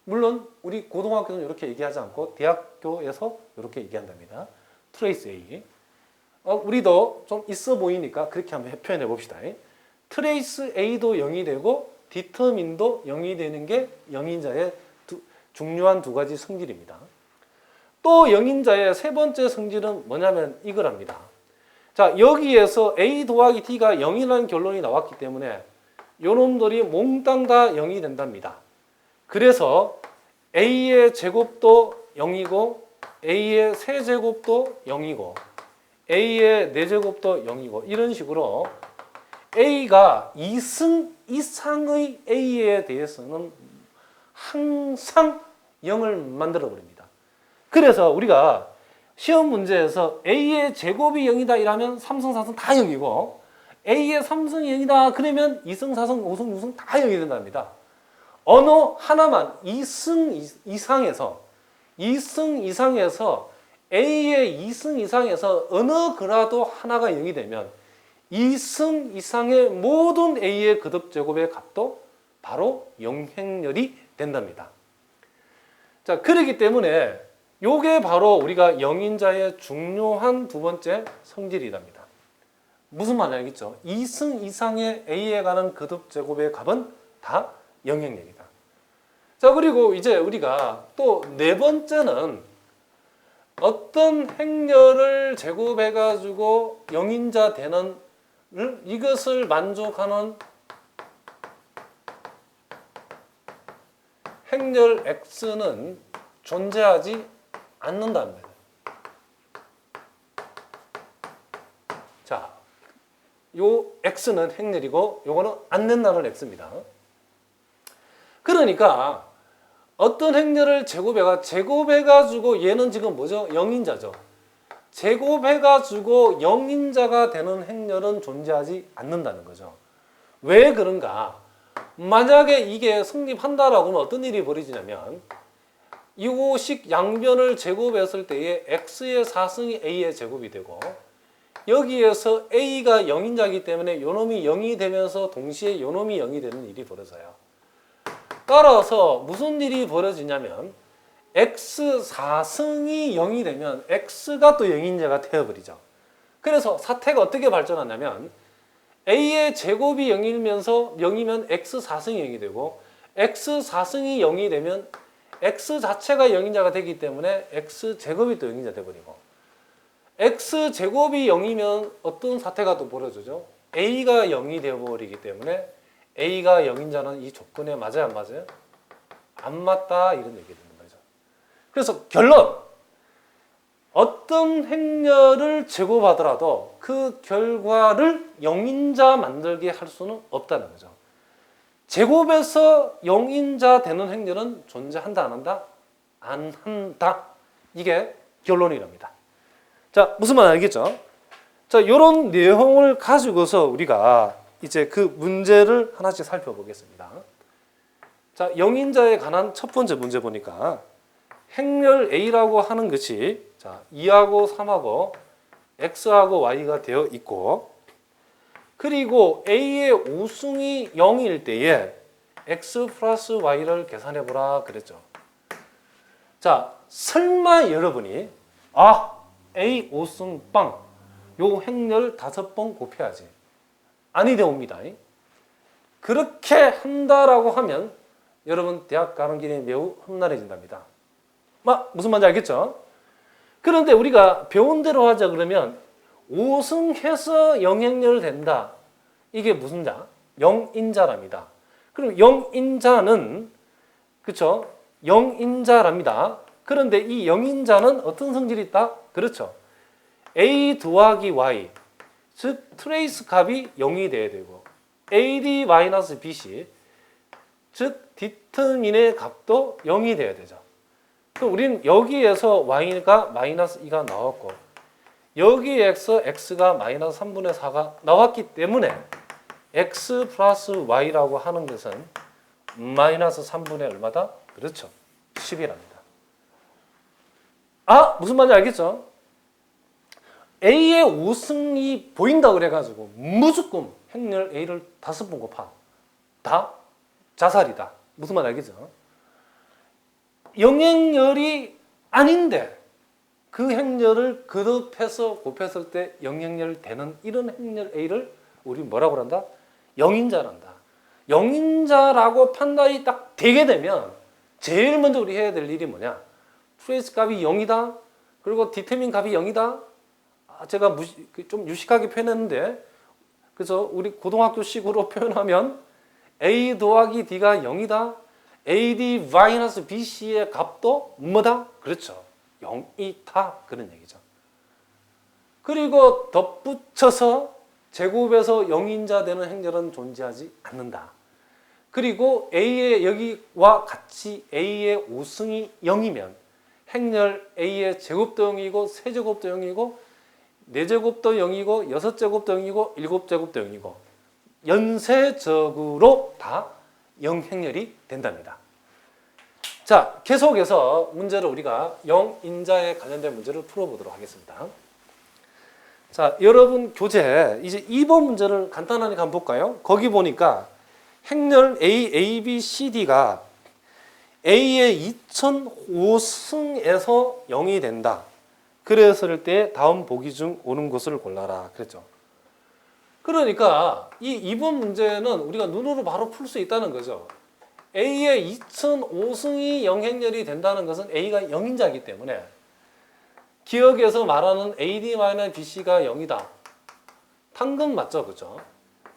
물론 우리 고등학교는 이렇게 얘기하지 않고 대학교에서 이렇게 얘기한답니다. 트레이스 A. 우리도 좀 있어 보이니까 그렇게 한번 표현해 봅시다. 트레이스 A도 0이 되고 디터민도 0이 되는 게 영인자의 중요한 두 가지 성질입니다. 또 영인자의 세 번째 성질은 뭐냐면 이거랍니다. 자, 여기에서 A 더하기 D가 0이라는 결론이 나왔기 때문에 요놈들이 몽땅 다 0이 된답니다. 그래서 A의 제곱도 0이고 A의 세제곱도 0이고 A의 4제곱도 0이고 이런 식으로 A가 2승 이상의 A에 대해서는 항상 0을 만들어 버립니다. 그래서 우리가 시험 문제에서 A의 제곱이 0이다 이러면 3승, 4승 다 0이고 A의 3승이 0이다 그러면 2승, 4승, 5승, 6승 다 0이 된답니다. 어느 하나만 2승 이상에서 A의 2승 이상에서 어느 그라도 하나가 0이 되면 2승 이상의 모든 A의 거듭 제곱의 값도 바로 영행렬이 된답니다. 자, 그렇기 때문에 요게 바로 우리가 영인자의 중요한 두 번째 성질이랍니다. 무슨 말인지 알겠죠? 2승 이상의 A에 가는 거듭 제곱의 값은 다 영행렬이다. 자, 그리고 이제 우리가 또 네 번째는 어떤 행렬을 제곱해가지고 영인자 되는 이것을 만족하는 행렬 X는 존재하지 않는답니다. 자, 요 X는 행렬이고 요거는 안 된다는 X입니다. 그러니까 어떤 행렬을 제곱해가지고 얘는 지금 뭐죠? 영인자죠. 제곱해가지고 영인자가 되는 행렬은 존재하지 않는다는 거죠. 왜 그런가? 만약에 이게 성립한다라고 하면 어떤 일이 벌어지냐면 이거식 양변을 제곱했을 때에 x의 4승이 a의 제곱이 되고 여기에서 a가 영인자이기 때문에 요놈이 0이 되면서 동시에 요놈이 0이 되는 일이 벌어져요. 따라서 무슨 일이 벌어지냐면 x 4승이 0이 되면 x가 또 영인자가 되어버리죠. 그래서 사태가 어떻게 발전하냐면 a의 제곱이 0이면 x 4승이 0이 되고 x 4승이 0이 되면 x 자체가 영인자가 되기 때문에 x 제곱이 또 영인자 되어버리고 x 제곱이 0이면 어떤 사태가 또 벌어지죠? a가 0이 되어버리기 때문에 a가 영인자는 이 조건에 맞아요, 안 맞아요? 안 맞다 이런 얘기 되는 거죠. 그래서 결론! 어떤 행렬을 제곱하더라도 그 결과를 영인자 만들게 할 수는 없다는 거죠. 제곱에서 영인자 되는 행렬은 존재한다, 안 한다? 안 한다. 이게 결론이랍니다. 자, 무슨 말 알겠죠? 자, 이런 내용을 가지고서 우리가 이제 그 문제를 하나씩 살펴보겠습니다. 자, 영인자에 관한 첫 번째 문제 보니까 행렬 A라고 하는 것이 자, 2하고 3하고 X하고 Y가 되어 있고 그리고 A의 우승이 0일 때에 X 플러스 Y를 계산해 보라 그랬죠. 자, 설마 여러분이 A 5승 빵 요 행렬 5번 곱해야지 아니 되옵니다. 그렇게 한다라고 하면 여러분 대학 가는 길이 매우 험난해진답니다. 무슨 말인지 알겠죠? 그런데 우리가 배운 대로 하자 그러면 5승해서 영행렬 된다. 이게 무슨 자? 영인자랍니다. 그럼 영인자는 그렇죠? 영인자랍니다. 그런데 이 영인자는 어떤 성질이 있다? 그렇죠. A 더하기 Y 즉 트레이스 값이 0이 돼야 되고 AD-BC 즉 디터민의 값도 0이 돼야 되죠. 그럼 우리는 여기에서 Y가 마이너스 2가 나왔고 여기에서 X가 마이너스 3분의 4가 나왔기 때문에 X 플러스 Y라고 하는 것은 마이너스 3분의 얼마다? 그렇죠. 10이랍니다. 무슨 말인지 알겠죠? A의 우승이 보인다고 그래가지고 무조건 행렬 A를 5번 곱하. 다 자살이다. 무슨 말 알겠죠? 영행렬이 아닌데 그 행렬을 거듭해서 곱했을 때 영행렬 되는 이런 행렬 A를 우리 뭐라고 한다? 영인자란다. 영인자라고 판단이 딱 되게 되면 제일 먼저 우리 해야 될 일이 뭐냐? 트레이스 값이 0이다. 그리고 디터민 값이 0이다. 제가 좀 유식하게 표현했는데 그래서 우리 고등학교식으로 표현하면 A 더하기 D가 0이다. AD 마이너스 BC의 값도 뭐다? 그렇죠. 0이다. 그런 얘기죠. 그리고 덧붙여서 제곱에서 영인자 되는 행렬은 존재하지 않는다. 그리고 A의 여기와 같이 A의 5승이 0이면 행렬 A의 제곱도 0이고 세제곱도 0이고 4제곱도 0이고 6제곱도 0이고 7제곱도 0이고 연쇄적으로 다 영행렬이 된답니다. 자, 계속해서 문제를 우리가 영인자에 관련된 문제를 풀어보도록 하겠습니다. 자, 여러분 교재 이제 2번 문제를 간단하게 한번 볼까요? 거기 보니까 행렬 A, B, C, D가 A의 2005승에서 0이 된다. 그랬을 때 다음 보기 중 옳은 것을 골라라. 그랬죠. 그러니까 이 2번 문제는 우리가 눈으로 바로 풀 수 있다는 거죠. A의 2005승이 영행렬이 된다는 것은 A가 0인자이기 때문에 기억에서 말하는 AD-BC가 0이다. 당근 맞죠? 그죠?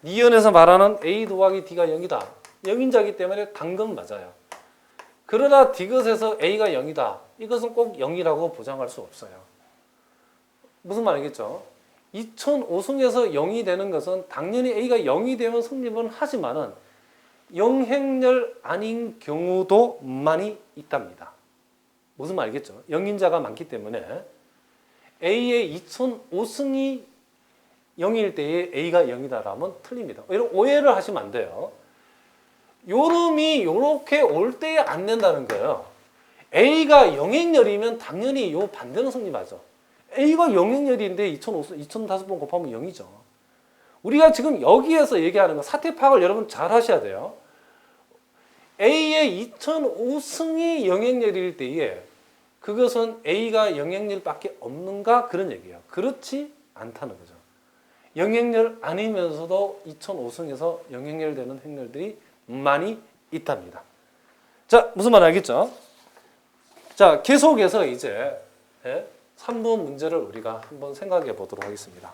니은에서 말하는 A 더하기 D가 0이다. 0인자이기 때문에 당근 맞아요. 그러나 디귿에서 A가 0이다. 이것은 꼭 0이라고 보장할 수 없어요. 무슨 말이겠죠? 2005승에서 0이 되는 것은 당연히 A가 0이 되면 성립은 하지만은 영행렬 아닌 경우도 많이 있답니다. 무슨 말이겠죠? 영인자가 많기 때문에 A의 2005승이 0일 때에 A가 0이다라면 틀립니다. 이런 오해를 하시면 안 돼요. 요름이 이렇게 올 때에 안 된다는 거예요. A가 영행렬이면 당연히 요 반대는 성립하죠. A가 영행렬인데 2005번 곱하면 0이죠. 우리가 지금 여기에서 얘기하는 건 사태 파악을 여러분 잘 하셔야 돼요. A의 2005승이 영행렬일 때에 그것은 A가 영행렬밖에 없는가? 그런 얘기예요. 그렇지 않다는 거죠. 영행렬 아니면서도 2005승에서 영행렬 되는 행렬들이 많이 있답니다. 자, 무슨 말 알겠죠? 자, 계속해서 이제 3번 문제를 우리가 한번 생각해 보도록 하겠습니다.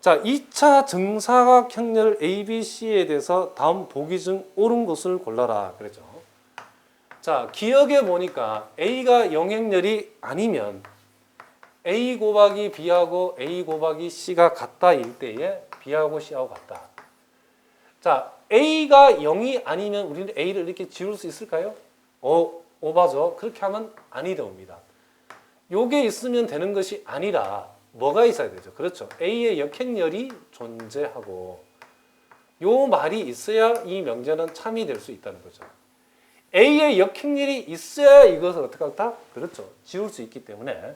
자, 2차 정사각형렬 ABC에 대해서 다음 보기 중 옳은 것을 골라라 그랬죠. 자, 기억해 보니까 A가 영행렬이 아니면 A 곱하기 B하고 A 곱하기 C가 같다일 때에 B하고 C하고 같다. 자, A가 0이 아니면 우리는 A를 이렇게 지울 수 있을까요? 오바죠. 그렇게 하면 아니 됩니다. 요게 있으면 되는 것이 아니라 뭐가 있어야 되죠? 그렇죠. A의 역행렬이 존재하고 요 말이 있어야 이 명제는 참이 될 수 있다는 거죠. A의 역행렬이 있어야 이것을 어떻게 할까? 그렇죠. 지울 수 있기 때문에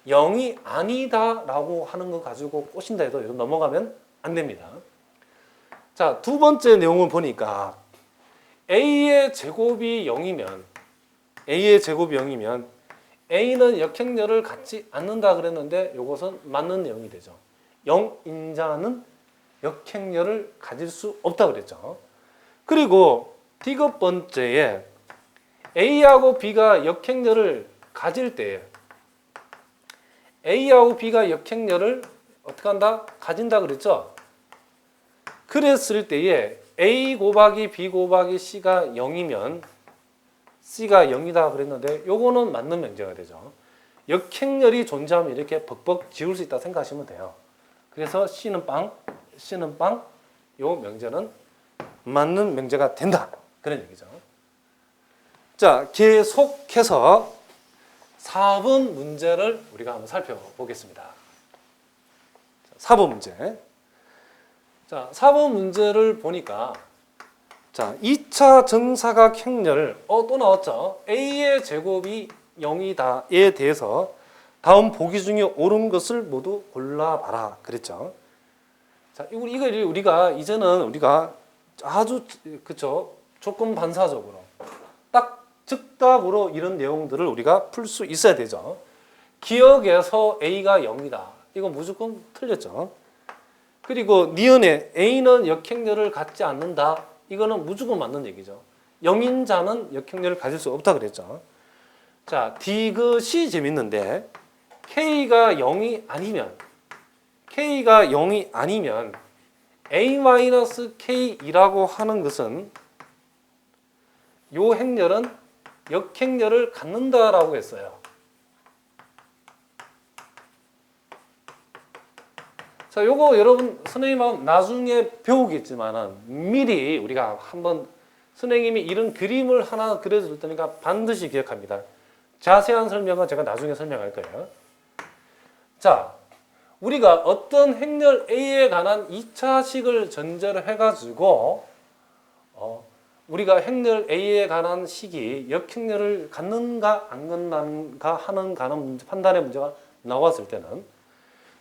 0이 아니다라고 하는 거 가지고 꼬신다 해도 이거 넘어가면 안 됩니다. 자, 두 번째 내용을 보니까 A의 제곱이 0이면 A는 역행렬을 갖지 않는다 그랬는데 이것은 맞는 내용이 되죠. 영인자는 역행렬을 가질 수 없다 그랬죠. 그리고 디귿 번째에 A하고 B가 역행렬을 가질 때 A하고 B가 역행렬을 어떻게 한다? 가진다 그랬죠. 그랬을 때에 A 곱하기 B 곱하기 C가 0이면 C가 0이다 그랬는데 요거는 맞는 명제가 되죠. 역행렬이 존재하면 이렇게 벅벅 지울 수 있다 생각하시면 돼요. 그래서 C는 빵, C는 빵, 요 명제는 맞는 명제가 된다. 그런 얘기죠. 자, 계속해서 4번 문제를 우리가 한번 살펴보겠습니다. 4번 문제. 자, 4번 문제를 보니까 자, 2차 정사각형렬 또 나왔죠. A의 제곱이 0이다에 대해서 다음 보기 중에 옳은 것을 모두 골라봐라 그랬죠. 자, 이걸 우리가 이제는 우리가 아주 그쵸 조건 반사적으로 딱 즉답으로 이런 내용들을 우리가 풀 수 있어야 되죠. 기억에서 A가 0이다. 이거 무조건 틀렸죠. 그리고 니은에 A는 역행렬을 갖지 않는다. 이거는 무조건 맞는 얘기죠. 영인자는 역행렬을 가질 수 없다 그랬죠. 자, 디귿이 재밌는데 K가 0이 아니면 A-K이라고 하는 것은 요 행렬은 역행렬을 갖는다라고 했어요. 자, 요거 여러분 선생님은 나중에 배우겠지만은 미리 우리가 한번 선생님이 이런 그림을 하나 그려줄 테니까 반드시 기억합니다. 자세한 설명은 제가 나중에 설명할 거예요. 자, 우리가 어떤 행렬 A에 관한 2차식을 전제로 해가지고 우리가 행렬 A에 관한 식이 역행렬을 갖는가 안 갖는가 하는 판단의 문제가 나왔을 때는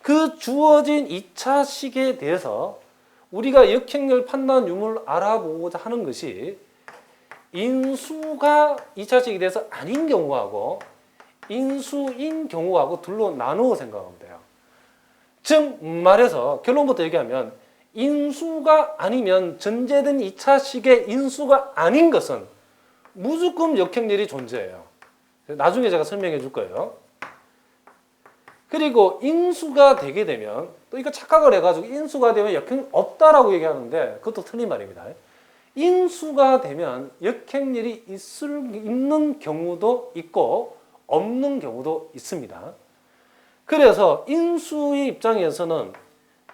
그 주어진 2차식에 대해서 우리가 역행렬 판단 유무를 알아보고자 하는 것이 인수가 2차식에 대해서 아닌 경우하고 인수인 경우하고 둘로 나누어 생각하면 돼요. 즉 말해서 결론부터 얘기하면 인수가 아니면 전제된 2차식의 인수가 아닌 것은 무조건 역행렬이 존재해요. 나중에 제가 설명해 줄 거예요. 그리고 인수가 되게 되면 또 이거 착각을 해가지고 인수가 되면 역행렬 없다라고 얘기하는데 그것도 틀린 말입니다. 인수가 되면 역행렬이 있는 경우도 있고 없는 경우도 있습니다. 그래서 인수의 입장에서는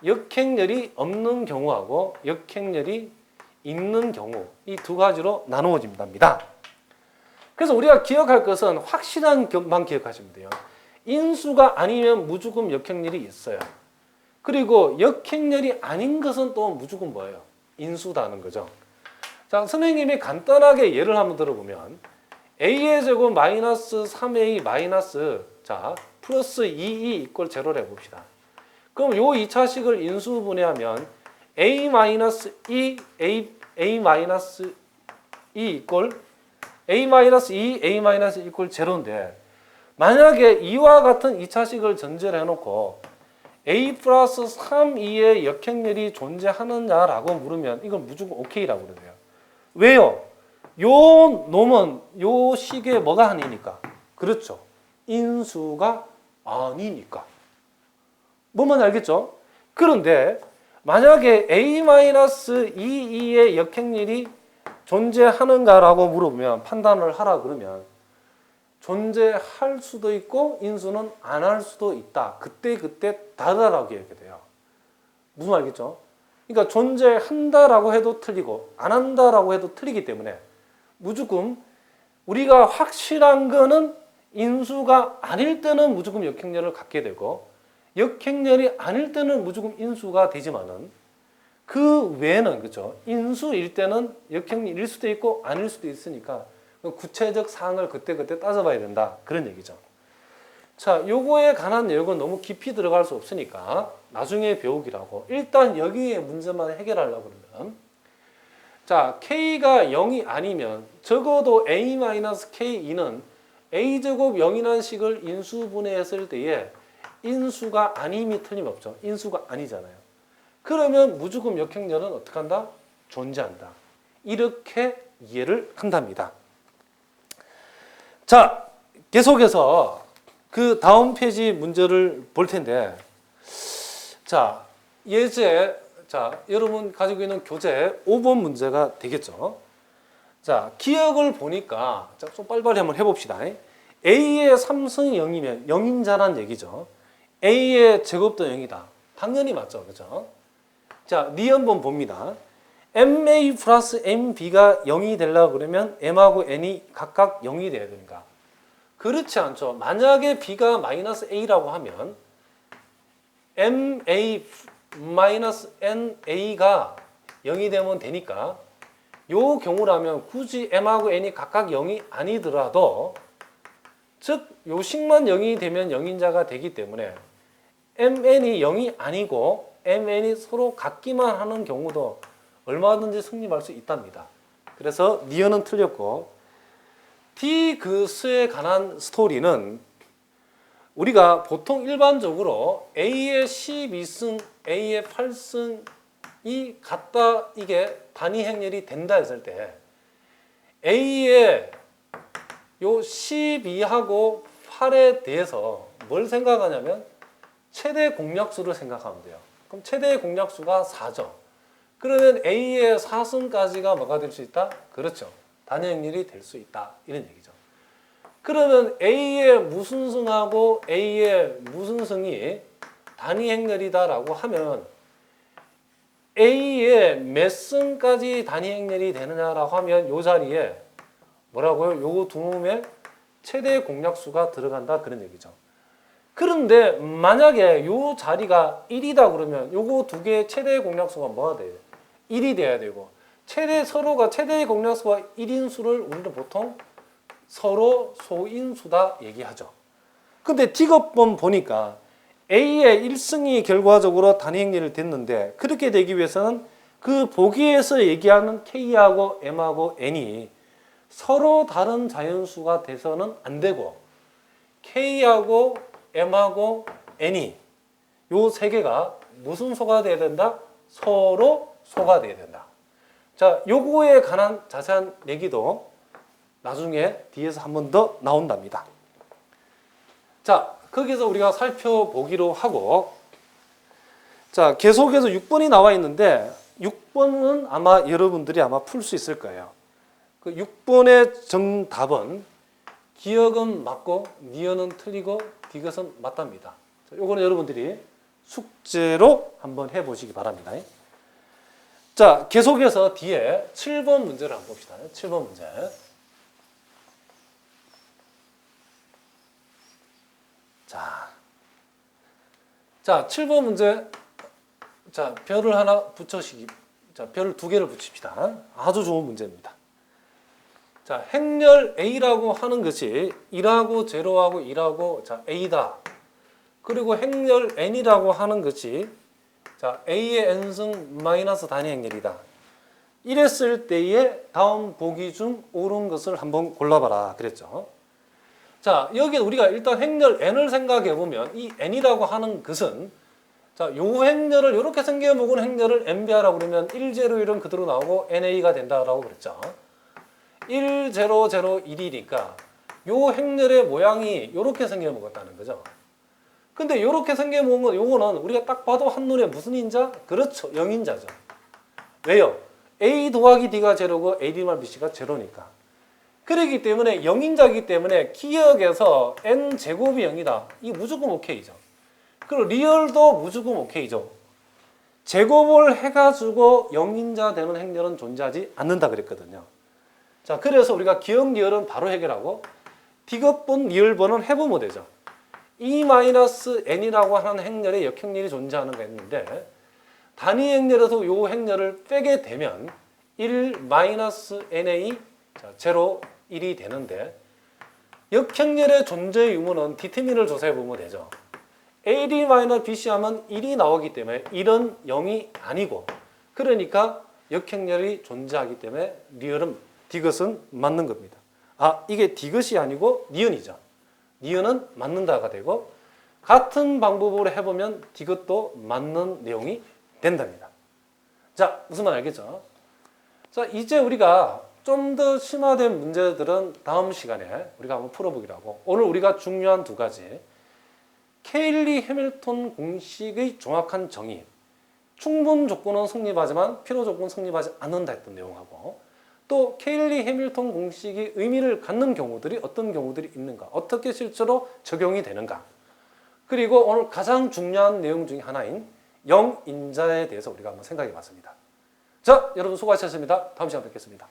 역행렬이 없는 경우하고 역행렬이 있는 경우 이 두 가지로 나누어집니다. 그래서 우리가 기억할 것은 확실한 것만 기억하시면 돼요. 인수가 아니면 무조건 역행렬이 있어요. 그리고 역행렬이 아닌 것은 또 무조건 뭐예요? 인수다는 거죠. 자, 선생님이 간단하게 예를 한번 들어보면 A의 제곱 마이너스 3A 마이너스 자 플러스 2E 이꼴 제로를 해봅시다. 그럼 요 2차식을 인수분해하면 A-2, A-2 이꼴 A-2, A- 이꼴 제로인데 만약에 이와 같은 2차식을 전제를 해놓고 A 플러스 3E의 역행렬이 존재하느냐라고 물으면 이건 무조건 오케이라고 그러세요. 왜요? 요 놈은 요 식에 뭐가 아니니까? 그렇죠. 인수가 아니니까. 뭐만 알겠죠? 그런데 만약에 A-2E의 역행렬이 존재하는가라고 물어보면 판단을 하라 그러면 존재할 수도 있고 인수는 안 할 수도 있다. 그때 다르다라고 얘기해야 돼요. 무슨 말이겠죠? 그러니까 존재한다라고 해도 틀리고 안 한다라고 해도 틀리기 때문에 무조건 우리가 확실한 거는 인수가 아닐 때는 무조건 역행렬을 갖게 되고 역행렬이 아닐 때는 무조건 인수가 되지만은 그 외에는 그렇죠. 인수일 때는 역행렬일 수도 있고 아닐 수도 있으니까 구체적 사항을 그때 따져봐야 된다. 그런 얘기죠. 자, 요거에 관한 내용은 너무 깊이 들어갈 수 없으니까 나중에 배우기라고 일단 여기에 문제만 해결하려고 그러면 자, K가 0이 아니면 적어도 A-K2는 A제곱 0이라는 식을 인수분해했을 때에 인수가 아님이 틀림없죠. 인수가 아니잖아요. 그러면 무조건 역행렬은 어떻게 한다? 존재한다. 이렇게 이해를 한답니다. 자, 계속해서 그 다음 페이지 문제를 볼 텐데 자, 여러분 가지고 있는 교재 5번 문제가 되겠죠. 자, 기억을 보니까 좀 빨리빨리 한번 해봅시다. A의 3승이 0이면 0인자란 얘기죠. A의 제곱도 0이다. 당연히 맞죠. 그죠? 자, 니은번 봅니다. MA 플러스 MB가 0이 되려고 그러면 M하고 N이 각각 0이 돼야 되니까. 그렇지 않죠. 만약에 B가 마이너스 A라고 하면 MA 마이너스 NA가 0이 되면 되니까 요 경우라면 굳이 M하고 N이 각각 0이 아니더라도 즉 요 식만 0이 되면 0인자가 되기 때문에 MN이 0이 아니고 mn이 서로 같기만 하는 경우도 얼마든지 성립할 수 있답니다. 그래서 니은은 틀렸고, 디귿에 관한 스토리는 우리가 보통 일반적으로 A의 12승, A의 8승이 같다, 이게 단위 행렬이 된다 했을 때 A의 요 12하고 8에 대해서 뭘 생각하냐면 최대 공약수를 생각하면 돼요. 그럼 최대 공약수가 4죠. 그러면 A의 4승까지가 뭐가 될 수 있다? 그렇죠. 단위 행렬이 될 수 있다. 이런 얘기죠. 그러면 A의 무슨 승하고 A의 무슨 승이 단위 행렬이다라고 하면 A의 몇 승까지 단위 행렬이 되느냐라고 하면 이 자리에 뭐라고요? 요 두 놈의 최대 공약수가 들어간다, 그런 얘기죠. 그런데 만약에 요 자리가 1이다 그러면 요거 두 개의 최대 공약수가 뭐가 돼요? 1이 돼야 되고, 서로가 최대 공약수가 1인 수를 우리는 보통 서로 소인수다 얘기하죠. 근데 디귿번 보니까 A의 1승이 결과적으로 단위 행렬이 됐는데, 그렇게 되기 위해서는 그 보기에서 얘기하는 K하고 M하고 N이 서로 다른 자연수가 돼서는 안 되고, K하고 M하고 N이 요 세 개가 무슨 소가 돼야 된다? 서로 소가 돼야 된다. 자, 요거에 관한 자세한 얘기도 나중에 뒤에서 한 번 더 나온답니다. 자, 거기서 우리가 살펴보기로 하고, 자, 계속해서 6번이 나와 있는데 6번은 아마 여러분들이 아마 풀 수 있을 거예요. 그 6번의 정답은 기역은 맞고 니은은 틀리고 디귿은 맞답니다. 자, 요거는 여러분들이 숙제로 한번 해보시기 바랍니다. 자, 계속해서 뒤에 7번 문제를 한번 봅시다. 7번 문제. 자, 7번 문제. 자, 별을 하나 붙여시기. 자, 별을 두 개를 붙입시다. 아주 좋은 문제입니다. 자, 행렬 A라고 하는 것이 1하고 0하고 1하고 자, A다. 그리고 행렬 N이라고 하는 것이 자, A의 N승 마이너스 단위 행렬이다. 이랬을 때에 다음 보기 중 옳은 것을 한번 골라봐라 그랬죠. 자, 여기 우리가 일단 행렬 N을 생각해 보면 이 N이라고 하는 것은 자, 요 행렬을 이렇게 생겨먹은 행렬을 NBR라고 그러면 1, 0, 1은 그대로 나오고 NA가 된다라고 그랬죠. 1, 0, 0, 1이니까 요 행렬의 모양이 이렇게 생겨먹었다는 거죠. 근데 이렇게 생겨먹은 건 요거는 우리가 딱 봐도 한눈에 무슨 인자? 그렇죠. 0인자죠. 왜요? A 더하기 D가 제로고 AD 말 BC가 제로니까. 그렇기 때문에 0인자이기 때문에 기역에서 N제곱이 0이다. 이게 무조건 오케이죠. 그리고 리얼도 무조건 오케이죠. 제곱을 해가지고 0인자 되는 행렬은 존재하지 않는다 그랬거든요. 자, 그래서 우리가 기역 리얼은 바로 해결하고 디귿번 리얼번은 해보면 되죠. E-N이라고 하는 행렬에 역행렬이 존재하는 거 있는데 단위 행렬에서 요 행렬을 빼게 되면 1-NA 자, 0, 1이 되는데 역행렬의 존재 유무는 디터민을 조사해 보면 되죠. AD-BC 하면 1이 나오기 때문에 1은 0이 아니고 그러니까 역행렬이 존재하기 때문에 리얼은 디귿은 맞는 겁니다. 아, 이게 디귿이 아니고 니은이죠. 니은은 맞는다가 되고 같은 방법으로 해보면 디귿도 맞는 내용이 된답니다. 자, 무슨 말 알겠죠? 자, 이제 우리가 좀 더 심화된 문제들은 다음 시간에 우리가 한번 풀어보기로 하고 오늘 우리가 중요한 두 가지 케일리 해밀턴 공식의 정확한 정의 충분 조건은 성립하지만 필요 조건은 성립하지 않는다 했던 내용하고 또 케일리 해밀턴 공식이 의미를 갖는 경우들이 어떤 경우들이 있는가 어떻게 실제로 적용이 되는가 그리고 오늘 가장 중요한 내용 중에 하나인 영인자에 대해서 우리가 한번 생각해 봤습니다. 자, 여러분 수고하셨습니다. 다음 시간에 뵙겠습니다.